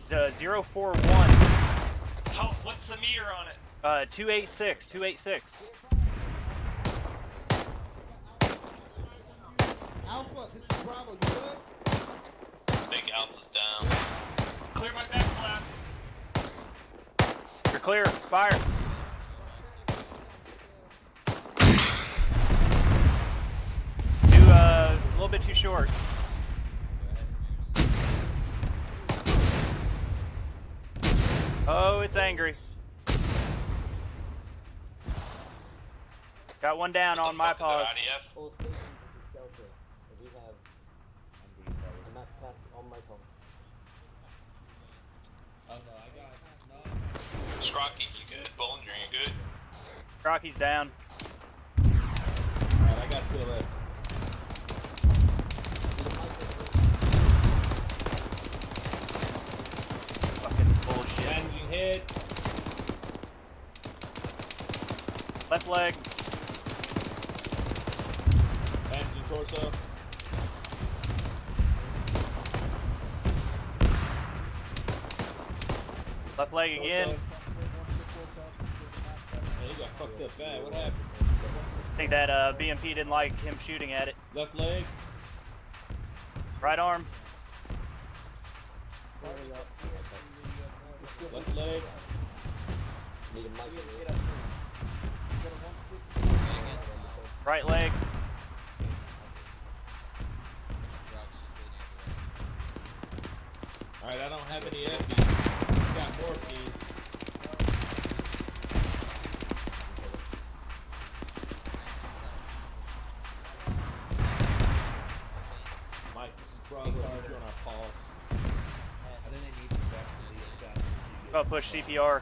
041. How, what's the meter on it? 286, 286. Alpha, this is Bravo. You good? I think Alpha's down. Clear my back flap. You're clear. Fire. A little bit too short. Oh, it's angry. Got one down on my paws. All stations, this is Delta. We have a mass pass on my phone. Oh no, I got no. Skrocke, you good? Bollinger, you good? Skrocke's down. Alright, I got TLS. Fucking bullshit. Managing head. Left leg. Managing torso. Left leg again. Man, he got fucked up bad. What happened? I think that BMP didn't like him shooting at it. Left leg. Right arm. Left leg. Right leg. Alright, I don't have any epi. Got morphine. Mike, this is Bravo. You're on our pulse. Go push CPR.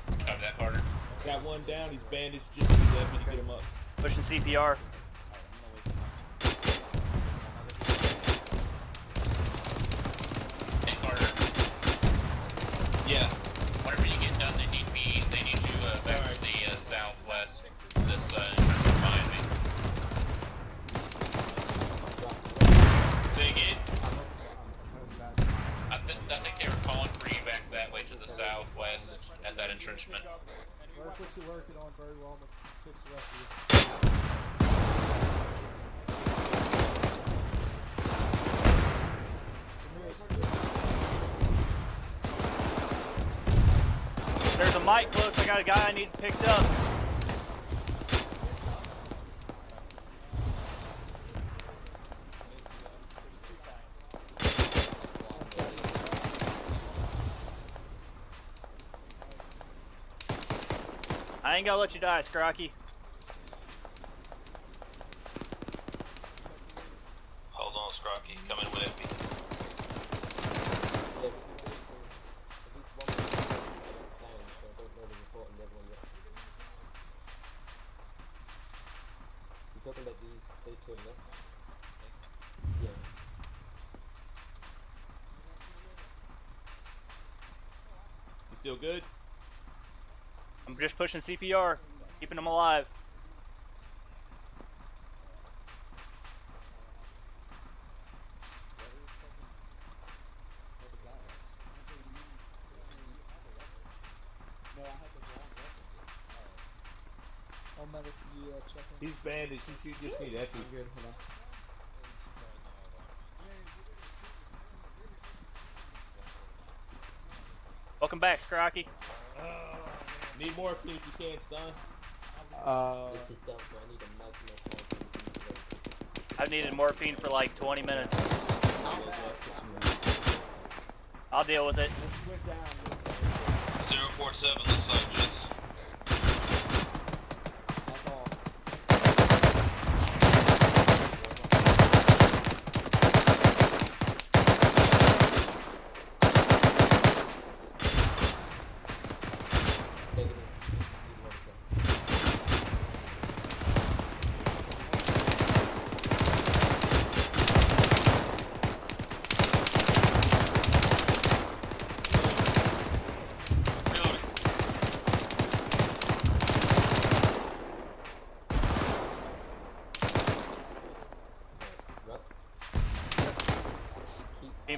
Copy that, Carter. Got one down. He's bandaged. Just need epi to get him up. Pushing CPR. Hey, Carter. Yeah. Whenever you get done, they need you back to the southwest. This remind me. Say again. I think they were calling for you back that way to the southwest at that entrenchment. Work what you're working on very well, but fix the rest of it. There's a mic close. I got a guy I need picked up. I ain't gonna let you die, Skrocke. Hold on, Skrocke. Coming with epi. Talking about these two, no? Yeah. You still good? I'm just pushing CPR, keeping them alive. He's bandaged. He should just need epi. Good, hold on. Welcome back, Skrocke. Need morphine if you can, stun. This is Delta. I need a maximum. I've needed morphine for like 20 minutes. I'll deal with it. 047 looks like this.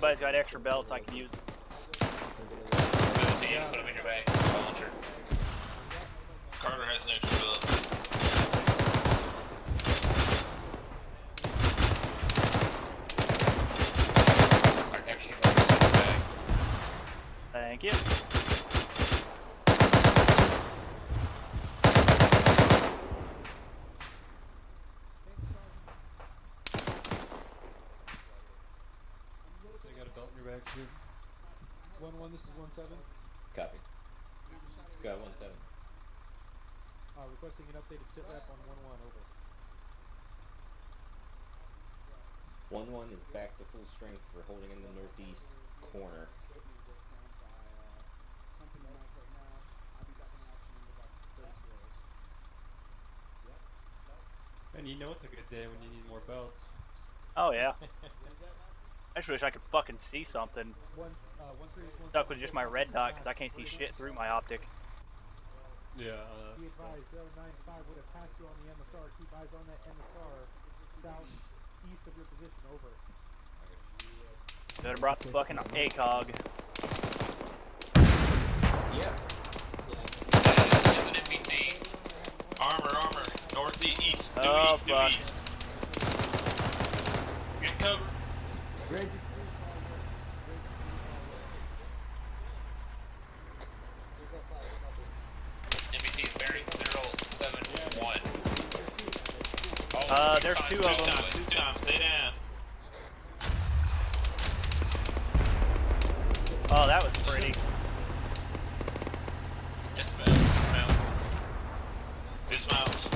anybody's got extra belts, I can use. Good to see you. Put them in your bag. Volunteer. Carter has an extra belt. Our extra belt is in your bag. Thank you. They got a belt in your bag too. 1-1, this is 1-7. Copy. Got 1-7. Requesting an updated sit rep on 1-1, over. 1-1 is back to full strength for holding in the northeast corner. Man, you know it's a good day when you need more belts. Oh yeah. I just wish I could fucking see something. Stuck with just my red dot because I can't see shit through my optic. Yeah. Be advised, 095 would have passed you on the MSR. Keep eyes on that MSR southeast of your position, over. Could have brought the fucking ACOG. Yeah. An NPC. Armor. Northeast, east. Oh, Due fuck. east. Get cover. NPC is bearing 071. Oh, There's two of them. Two times, stay down. Oh, that was pretty. Dismounts.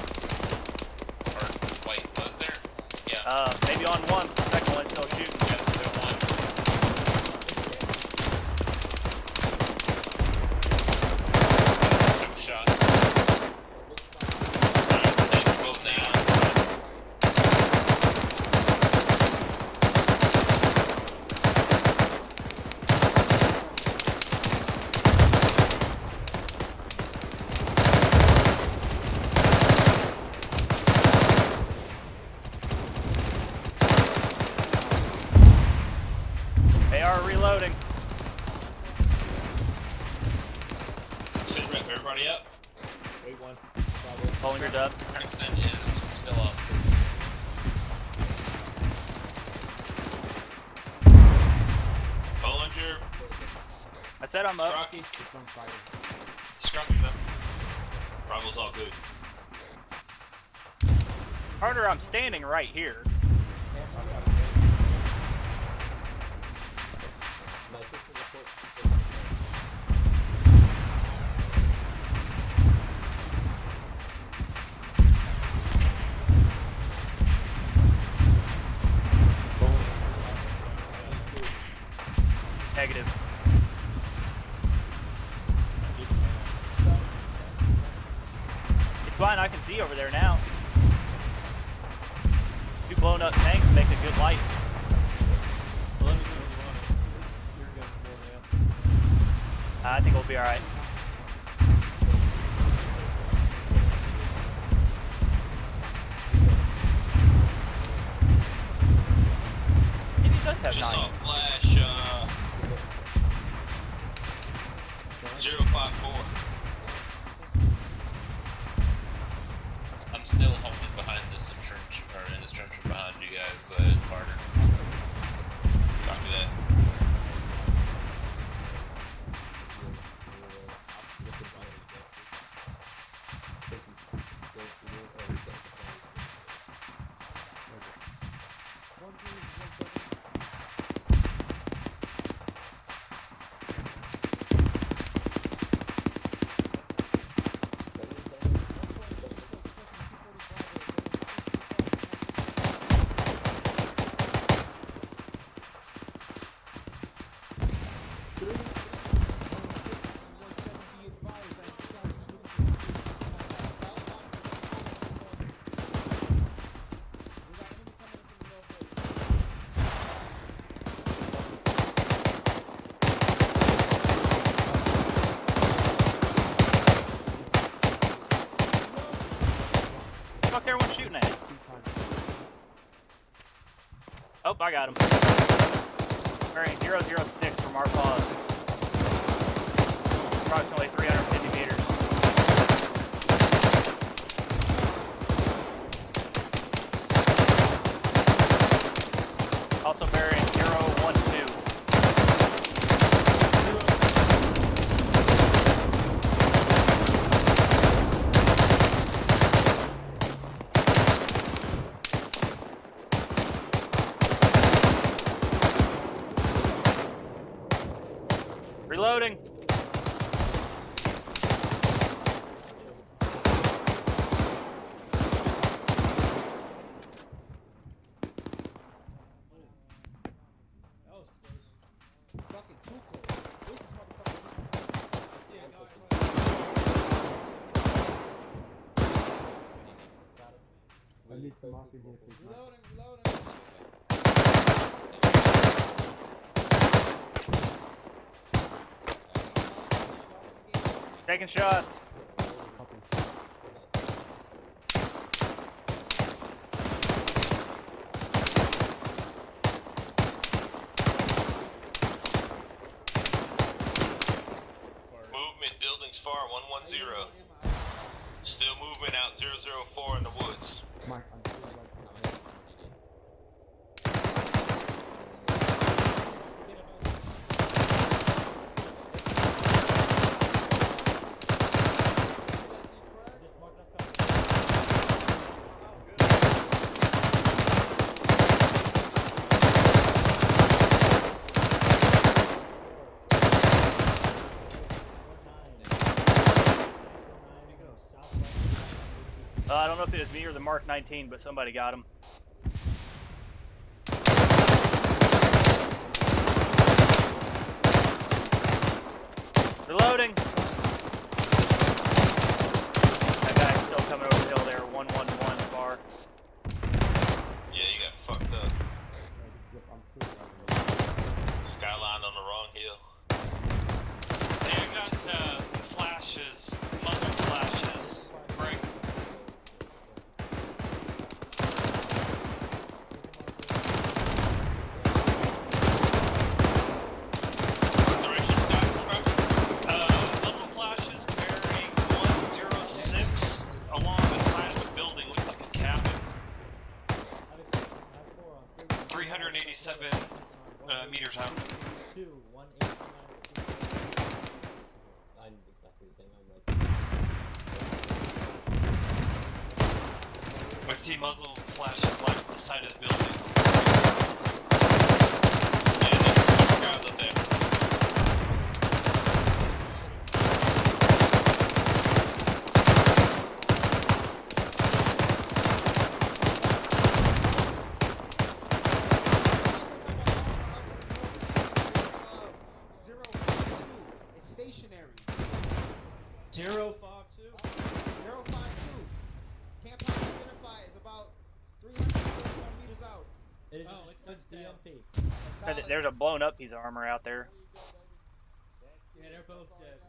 Or, wait, was there? Yeah. Maybe on one. Second one's still shooting. Yeah, still one. Took a shot. They're both down. They are reloading. Sit rep, everybody up. Wait one. Pulling your dub. Perkinson is still up. Bollinger. I said I'm up. Skrocke. Skrocke up. Bravo's all good. Carter, I'm standing right here. Negative. It's fine, I can see over there now. Two blown up tanks make a good light. Well, let me know when you want it. Your gun's going out. I think we'll be alright. Maybe he does have Just 9. saw a flash, 054. I'm still holding behind this trench, or in this trench behind you guys, Carter. Copy that. Fuck, everyone's shooting at him. Oh, I got him. Bearing 006 from our pause. Approximately 350 meters. Also bearing 012. Reloading. Fucking too close. This motherfucker. I need some oxygen here, please. Reloading, reloading. Taking shots. Movement, buildings far, 110. Still movement out 004 in the woods. Mike, I'm still right here. I don't know if it was me or the Mark 19, but somebody got him. Reloading. That guy's still coming over the hill there, 111 far. Yeah, you got fucked up. Skyline on the wrong hill. Hey, I got flashes, muzzle flashes. Break. Muzzle flashes bearing 106 along the side of the building, looks like a cabin. 387 meters out. I'm exactly the same. I'm like. I see muzzle flashes like the side of the building. Yeah, there's guys up there. It's stationary. 052. 052. Camp house identify is about 341 meters out. It is it's DMP. There's a blown up piece of armor out there. Yeah, they're both dead.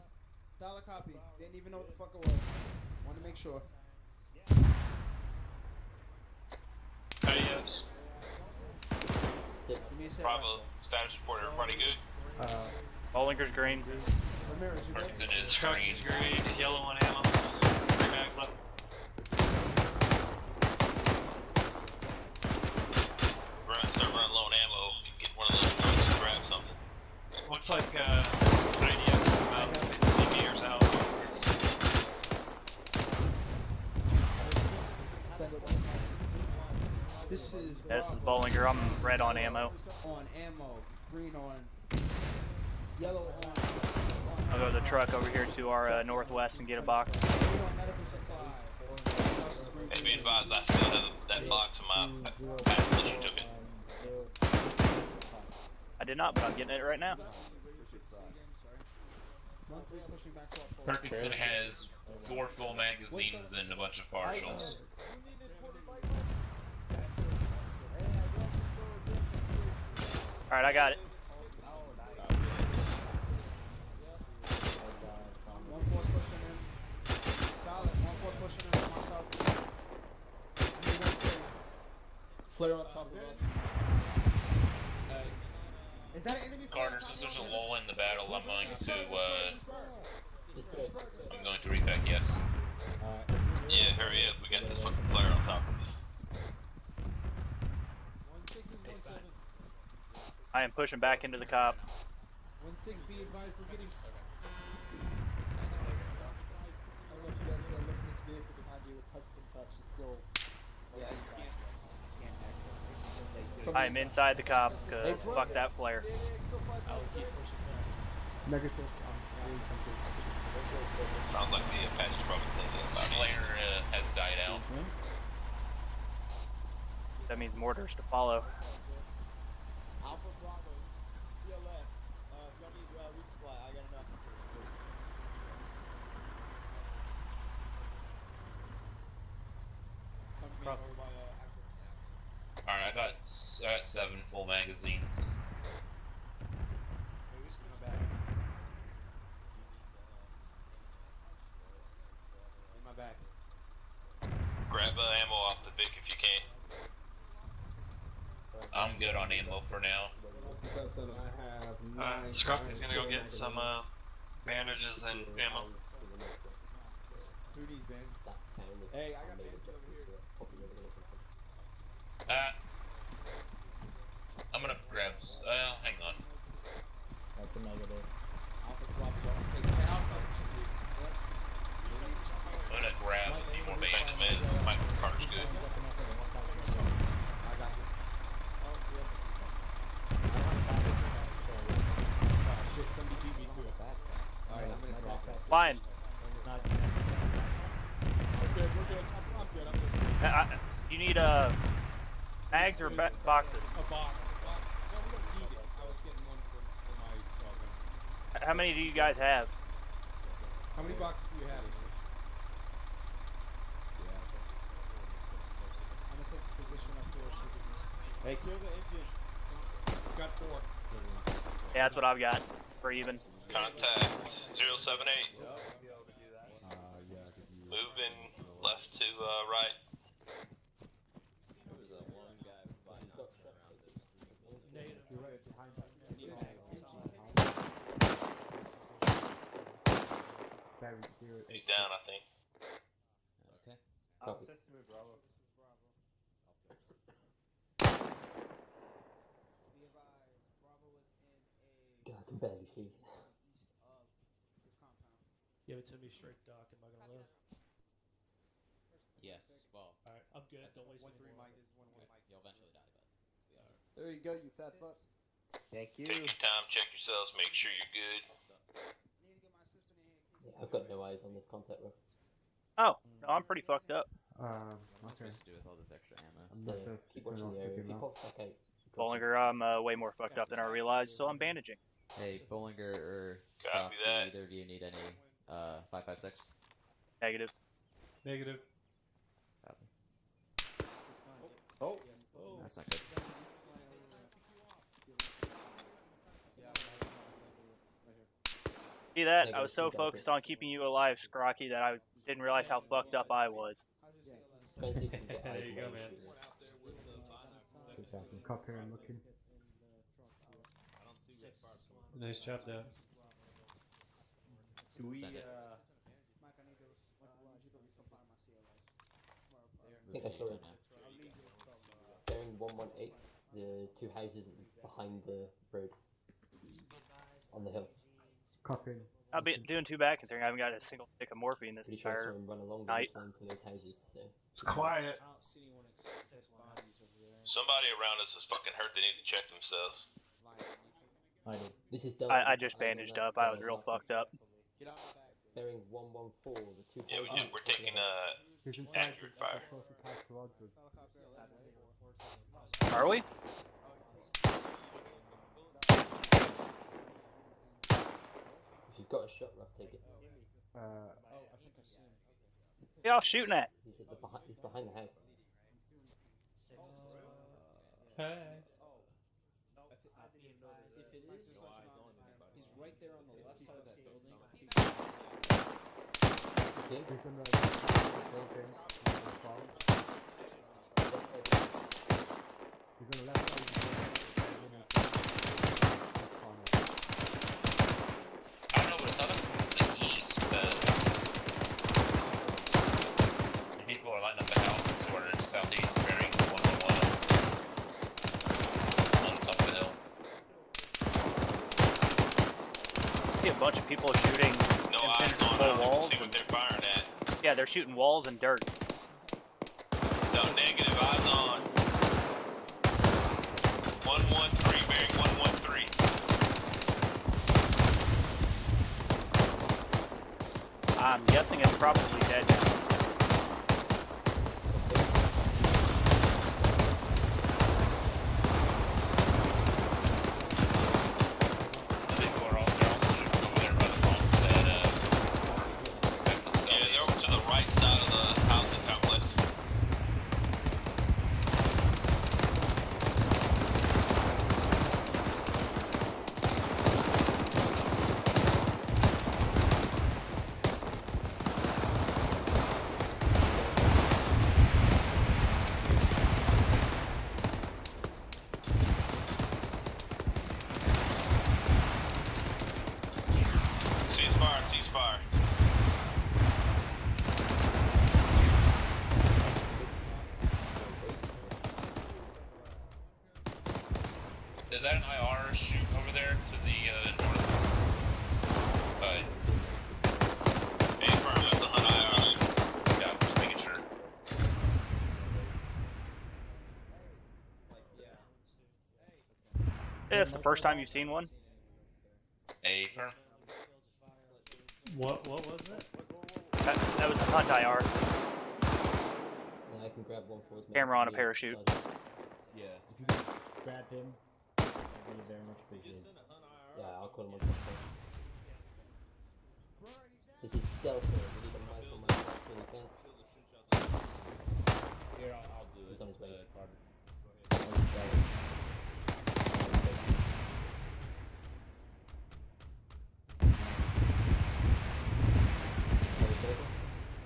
Dollar copy. Didn't even know what the fuck it was. Want to make sure. Adios. Give me a second. Bravo, status report, everybody good? Bollinger's green. Ramirez, you good? Perkinson is Skrocke green. is green, yellow on ammo. 3 mags left. Start running low on ammo. If you get one of those guns, grab something. Looks like IDF is about 50 meters out. This is This is Bollinger. I'm red on ammo. on ammo, green on, yellow on. I'll go to the truck over here to our northwest and get a box. Green on medical supplies. Hey, be advised, I still have that box in my package. You took it. I did not, but I'm getting it right now. 1-3's pushing back to our forward. Perkinson has 4 full magazines and a bunch of partials. Alright, I got it. 1-4's pushing in. Solid. 1-4's pushing in from myself. Flare on top of us. Is that an enemy player? Carter, since there's a lull in the battle, I'm going to repack, yes. Yeah, hurry up. We got this fucking player on top of us. 1617. I am pushing back into the cop. 16, be advised, we're getting. I don't know if you guys look at this vehicle behind you, it's hasn't been touched, it's still... Yeah, you can't I am inside the cop, cause fuck that flare. I'll keep pushing back. Negative. Sounds like the Apache's probably thinking about it. Player has died out. That means mortars to follow. Alpha Bravo, CLF. If y'all need resupply, I got enough. Come to me over by Alright, I got 7 full magazines. in my back. Grab ammo off the Vic if you can. I'm good on ammo for now. Skrocke's gonna go get some bandages and ammo. Who needs bandage? Hey, I got bandage over here. I'm gonna grab. Hang on. That's a negative. Alpha Bravo. I'm gonna grab a few more Thanks, bandages. man. My car's good. I got you. Shit, somebody beat me to it. Alright, I'm gonna drop that. Fine. We're good. I'm good. You need mags or boxes? A box. No, we don't need it. I was getting one for my shotgun. How many do you guys have? How many boxes do you have? I'm gonna take this position up there. Hey, kill the engine. It's got 4. Yeah, that's what I've got. For even. Contact 078. Moving left to right. There was one guy with binocs around this. He's down, I think. Okay. Copy. God, I can barely see. Give it to me straight, Doc. Am I gonna live? Yes, well. Alright, I'm good. Don't waste any more. You'll eventually die, but we are. There you go, you fat fuck. Thank you. Take your time, check yourselves, make sure you're good. Yeah, I've got no eyes on this contact, bro. Oh, no, I'm pretty fucked up. What's supposed to do with all this extra ammo? Keep watching the area. If you pop back out. Bollinger, I'm way more fucked up than I realized, so I'm bandaging. Hey, Bollinger or Copy Skrocke, that. either of you need any 5.56? Negative. Negative. Copy. Oh. That's not good. See that? I was so focused on keeping you alive, Skrocke, that I didn't realize how fucked up I was. There you go, man. Copy, I'm looking. Nice job, Doc. Do we, Send it. I think I saw it now. Bearing 118, the 2 houses behind the road. On the hill. Copy. I've been doing too bad considering I haven't got a single stick of morphine this Pretty sure I entire saw him run along the night. line to those houses, so. It's quiet. Somebody around us is fucking hurt, they need to check themselves. I know. This is done. I just bandaged up. I was real fucked up. Bearing 114, the 2 Yeah, houses. we're taking accurate fire. Are we? If you've got a shot, Rough, take it. What y'all shooting at? He's behind the house. Hey. If it is, he's right there on the left side of that building. Okay. He's on the left side of the building. people shooting No eyes on. I impenetrable don't even walls. see what they're firing at. Yeah, they're shooting walls and dirt. No, negative. Eyes on. 113, bearing 113. I'm guessing it's probably dead now. Yeah, they're over to the right side of the housing complex. Ceasefire, ceasefire. Is that an IR shoot over there to the north? Affirm, that's the Hunt IR. Yeah, just making sure. Yeah, it's the first time you've seen one. Affirm. What was that? That was the Hunt IR. I can grab one for his Camera on a parachute. Yeah. If you can grab him, that'd be very much appreciated. Yeah, I'll call him on top. This is Delta. We need a mic on my side so he can. Here, I'll do it. He's on his way. Carter.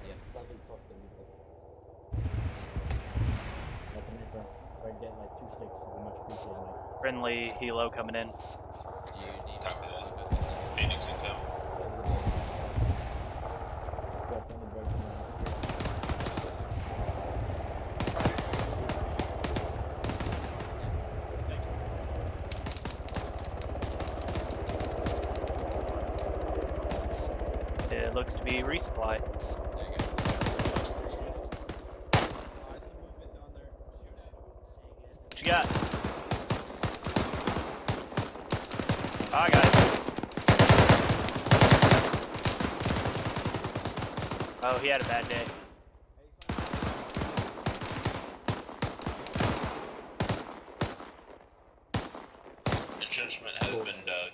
Yeah. Sergeant Toscan. That's an info. If I can get like 2 sticks, it'd be much appreciated, Mike. Friendly helo coming in. Copy that. Phoenix income. Got friendly breaks now. It looks to be resupply. What you got? Bye, guys. Oh, he had a bad day. Entrenchment has been dug.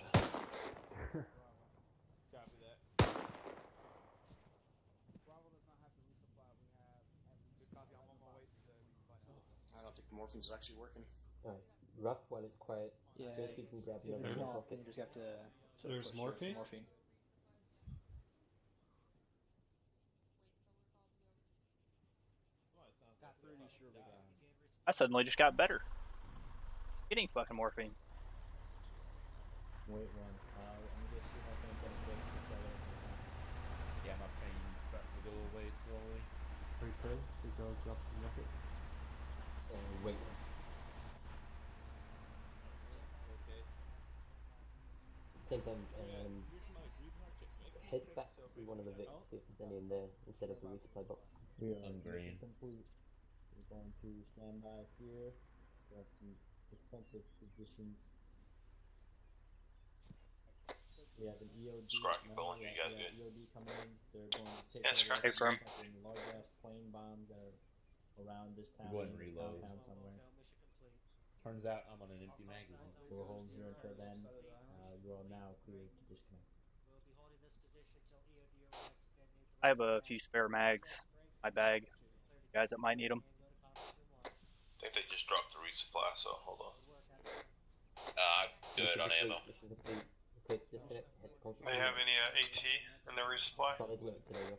I don't think the morphine's actually working. Alright, rough while it's quiet. Yeah, See if you can grab if another it's one. not, then you just have to sort of There's push morphine? morphine. Pretty sure we got him. I suddenly just got better. Getting fucking morphine. Wait one. I'm gonna see if I can get a break to tell it. Yeah, my pain's starting to go away slowly. Free throw, drop the rocket. Wait. Okay. Same time, head back to one of the Vics, see if there's any in there instead of the resupply box. We are I'm green. complete. We're going to stand by here. So have some defensive positions. We have an EOD. Skrocke pulling, you guys good? EOD coming in. They're going to take Yeah, Skrocke. Hey, firm. large ass plane bombs that are around this town. Go ahead and this reload. compound somewhere. Turns out I'm on an empty magazine. So we're holding here until then. You are now clear to disconnect. I have a few spare mags. My bag. Guys that might need them. I think they just dropped the resupply, so hold on. I'm good on ammo. Quick disconnect, head to conference Do you have any AT in the resupply? Solid work today, bro.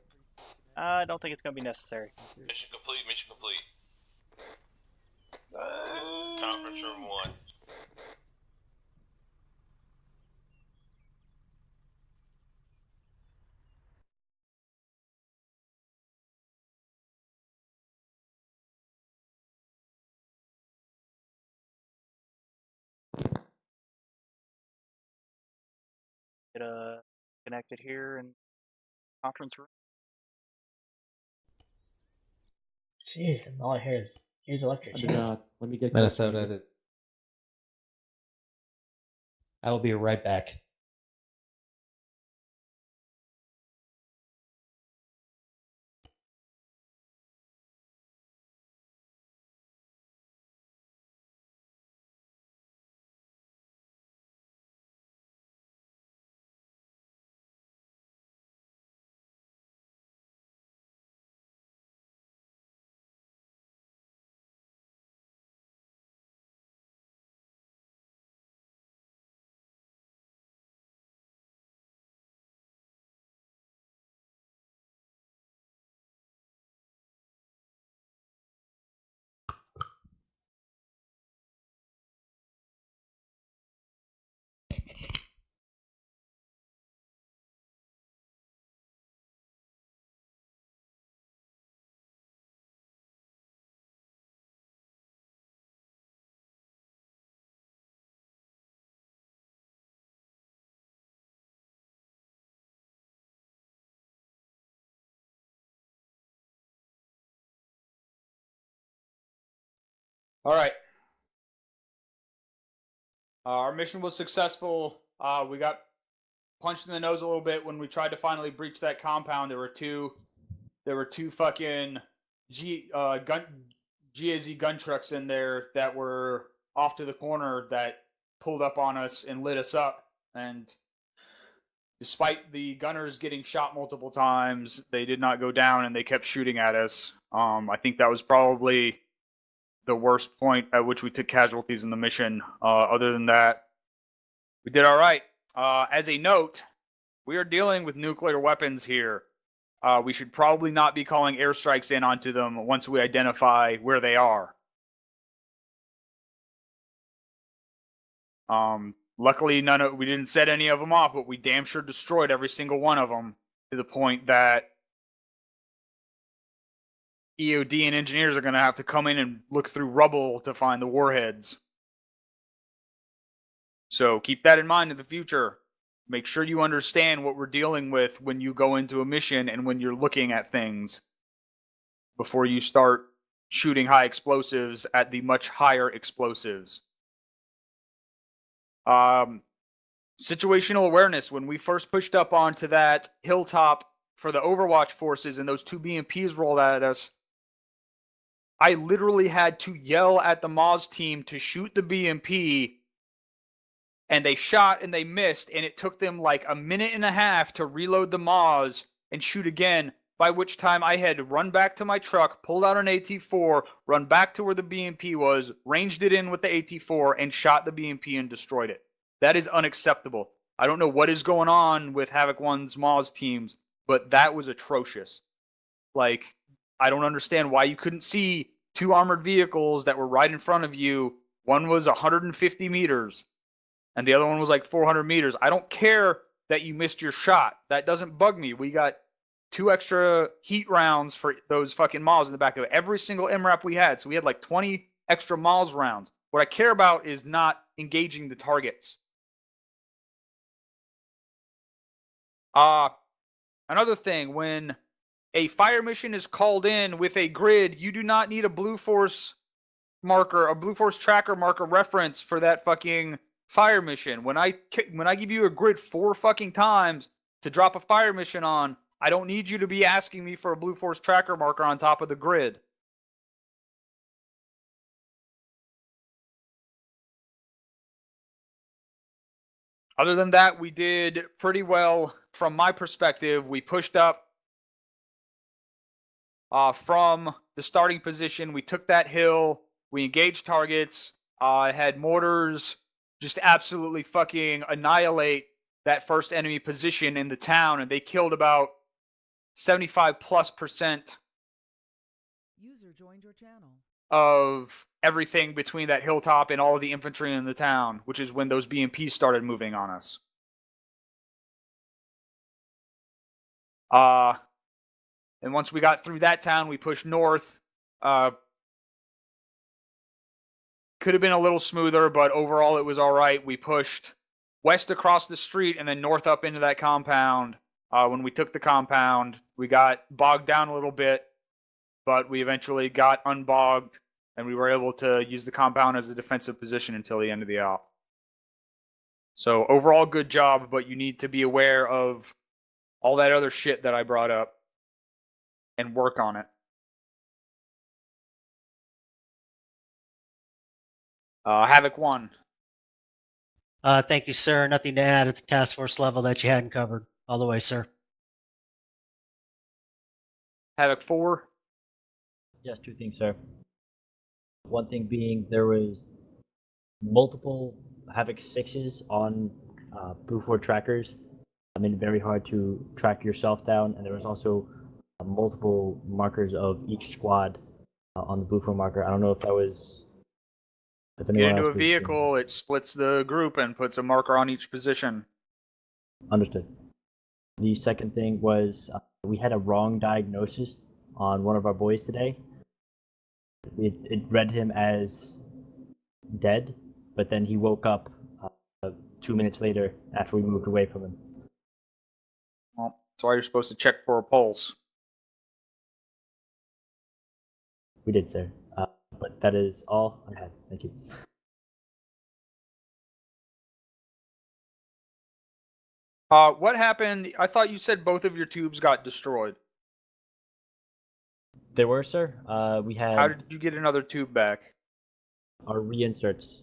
I don't think it's gonna be necessary. Mission complete, mission complete. Conference room 1. Get a connected here in conference room. Jeez, and all I hear is here's electric I do chain. not. Let me get Minnesota. I will be right back. All right. Our mission was successful. We got punched in the nose a little bit when we tried to finally breach that compound. There were two fucking GAZ gun trucks in there that were off to the corner that pulled up on us and lit us up. And despite the gunners getting shot multiple times, they did not go down and they kept shooting at us. I think that was probably the worst point at which we took casualties in the mission. Other than that, we did all right. As a note, we are dealing with nuclear weapons here. We should probably not be calling airstrikes in onto them once we identify where they are. Luckily, we didn't set any of them off, but we damn sure destroyed every single one of them to the point that EOD and engineers are going to have to come in and look through rubble to find the warheads. So keep that in mind in the future. Make sure you understand what we're dealing with when you go into a mission and when you're looking at things before you start shooting high explosives at the much higher explosives. Situational awareness. When we first pushed up onto that hilltop for the Overwatch forces and those two BMPs rolled at us, I literally had to yell at the Moz team to shoot the BMP, and they shot and they missed, and it took them like a minute and a half to reload the Moz and shoot again, by which time I had to run back to my truck, pulled out an AT-4, run back to where the BMP was, ranged it in with the AT-4, and shot the BMP and destroyed it. That is unacceptable. I don't know what is going on with Havoc 1's Moz teams, but that was atrocious. Like, I don't understand why you couldn't see two armored vehicles that were right in front of you. One was 150 meters, and the other one was like 400 meters. I don't care that you missed your shot. That doesn't bug me. We got 2 extra heat rounds for those fucking Moz in the back of every single MRAP we had. So we had like 20 extra Moz rounds. What I care about is not engaging the targets. Another thing, when a fire mission is called in with a grid, you do not need a Blue Force marker, a Blue Force tracker marker reference for that fucking fire mission. When I give you a grid 4 fucking times to drop a fire mission on, I don't need you to be asking me for a Blue Force tracker marker on top of the grid. Other than that, we did pretty well from my perspective. We pushed up from the starting position. We took that hill. We engaged targets. Had mortars just absolutely fucking annihilate that first enemy position in the town, and they killed about 75+% User joined your channel. of everything between that hilltop and all of the infantry in the town, which is when those BMPs started moving on us. And once we got through that town, we pushed north. Could have been a little smoother, but overall it was all right. We pushed west across the street and then north up into that compound. When we took the compound, we got bogged down a little bit, but we eventually got unbogged, and we were able to use the compound as a defensive position until the end of the op. So overall, good job, but you need to be aware of all that other shit that I brought up and work on it. Havoc 1. Thank you, sir. Nothing to add at the task force level that you hadn't covered. All the way, sir. Havoc 4. Yes, 2 things, sir. One thing being there was multiple Havoc 6s on Blue 4 trackers. I mean, very hard to track yourself down, and there was also multiple markers of each squad on the Blue 4 marker. I don't know if that was... If Get into a vehicle, it splits the group and puts a marker on each position. Understood. The second thing was we had a wrong diagnosis on one of our boys today. It read him as dead, but then he woke up 2 minutes later after we moved away from him. Well, that's why you're supposed to check for a pulse. We did, sir. But that is all I had. Thank you. What happened? I thought you said both of your tubes got destroyed. There were, sir. We had... How did you get another tube back? Our reinserts.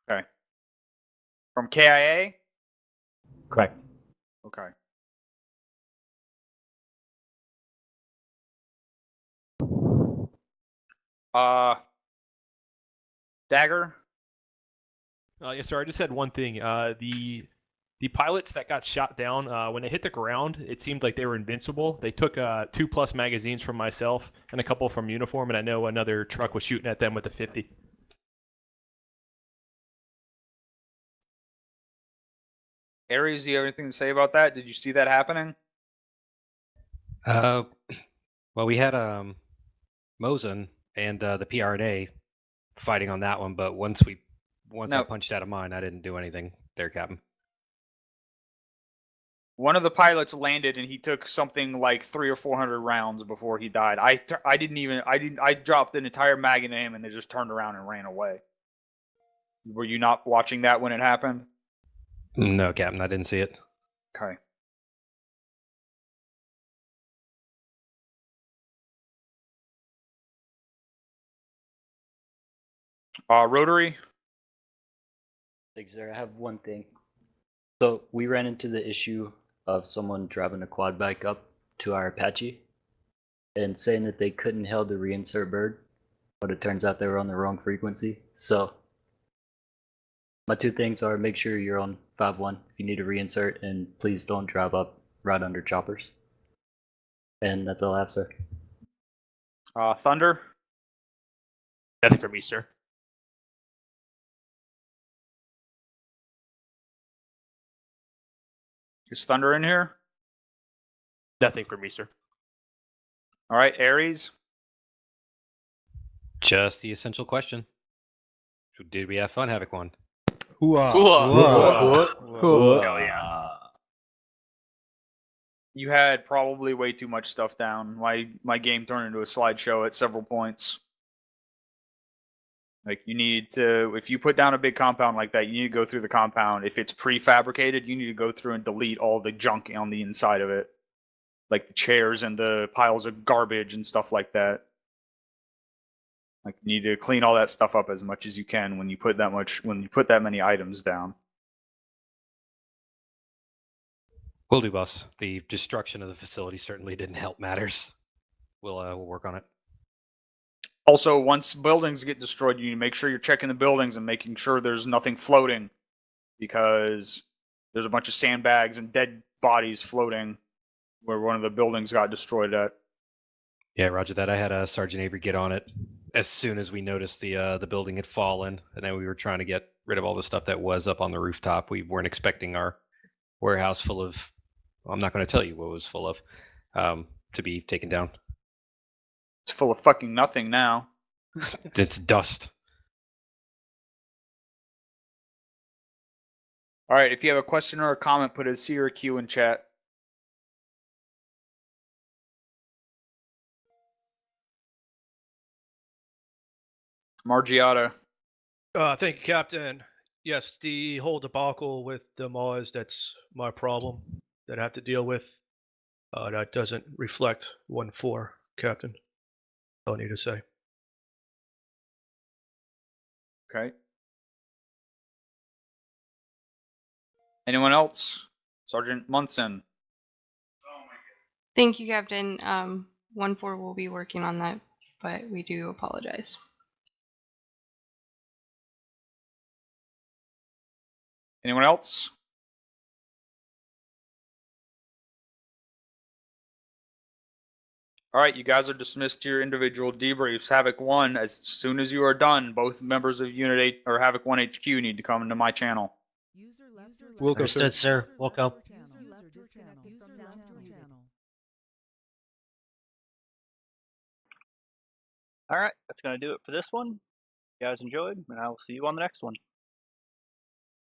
Okay. From KIA? Correct. Okay. Dagger? Yes, sir. I just had one thing. The pilots that got shot down, when they hit the ground, it seemed like they were invincible. They took 2+ magazines from myself and a couple from uniform, and I know another truck was shooting at them with a 50. Aries, do you have anything to say about that? Did you see that happening? Well, we had Mosin and the PRNA fighting on that one, but once I punched out of mine, I didn't do anything there, Captain. One of the pilots landed and he took something like 300 or 400 rounds before he died. I dropped an entire mag into him and they just turned around and ran away. Were you not watching that when it happened? No, Captain, I didn't see it. Okay. Rotary? Thanks, sir. I have one thing. So we ran into the issue of someone driving a quad bike up to our Apache and saying that they couldn't hail the reinsert bird, but it turns out they were on the wrong frequency. So my two things are make sure you're on 5.1 if you need a reinsert, and please don't drive up right under choppers. And that's all I have, sir. Thunder? Nothing for me, sir. Is Thunder in here? Nothing for me, sir. All right, Aries? Just the essential question. Did we have fun, Havoc 1? Hell yeah. You had probably way too much stuff down. My game turned into a slideshow at several points. Like, you need to, if you put down a big compound like that, you need to go through the compound. If it's prefabricated, you need to go through and delete all the junk on the inside of it. Like the chairs and the piles of garbage and stuff like that. Like, you need to clean all that stuff up as much as you can when you put that many items down. Will do, boss. The destruction of the facility certainly didn't help matters. We'll work on it. Also, once buildings get destroyed, you need to make sure you're checking the buildings and making sure there's nothing floating, because there's a bunch of sandbags and dead bodies floating where one of the buildings got destroyed at. Yeah, roger that. I had Sergeant Avery get on it as soon as we noticed the building had fallen, and then we were trying to get rid of all the stuff that was up on the rooftop. We weren't expecting our warehouse full of, I'm not going to tell you what it was full of, to be taken down. It's full of fucking nothing now. It's dust. All right, if you have a question or a comment, put a C or a Q in chat. Margiata. Thank you, Captain. Yes, the whole debacle with the Mars, that's my problem that I have to deal with. That doesn't reflect 1-4, Captain. That's all I need to say. Okay. Anyone else? Sergeant Munson. Thank you, Captain. 1-4 will be working on that, but we do apologize. Anyone else? All right, you guys are dismissed to your individual debriefs. Havoc 1, as soon as you are done, both members of Unit 8 or Havoc 1 HQ need to come into my channel. Understood, sir. We'll go. Alright, that's going to do it for this one. You guys enjoyed, and I will see you on the next one.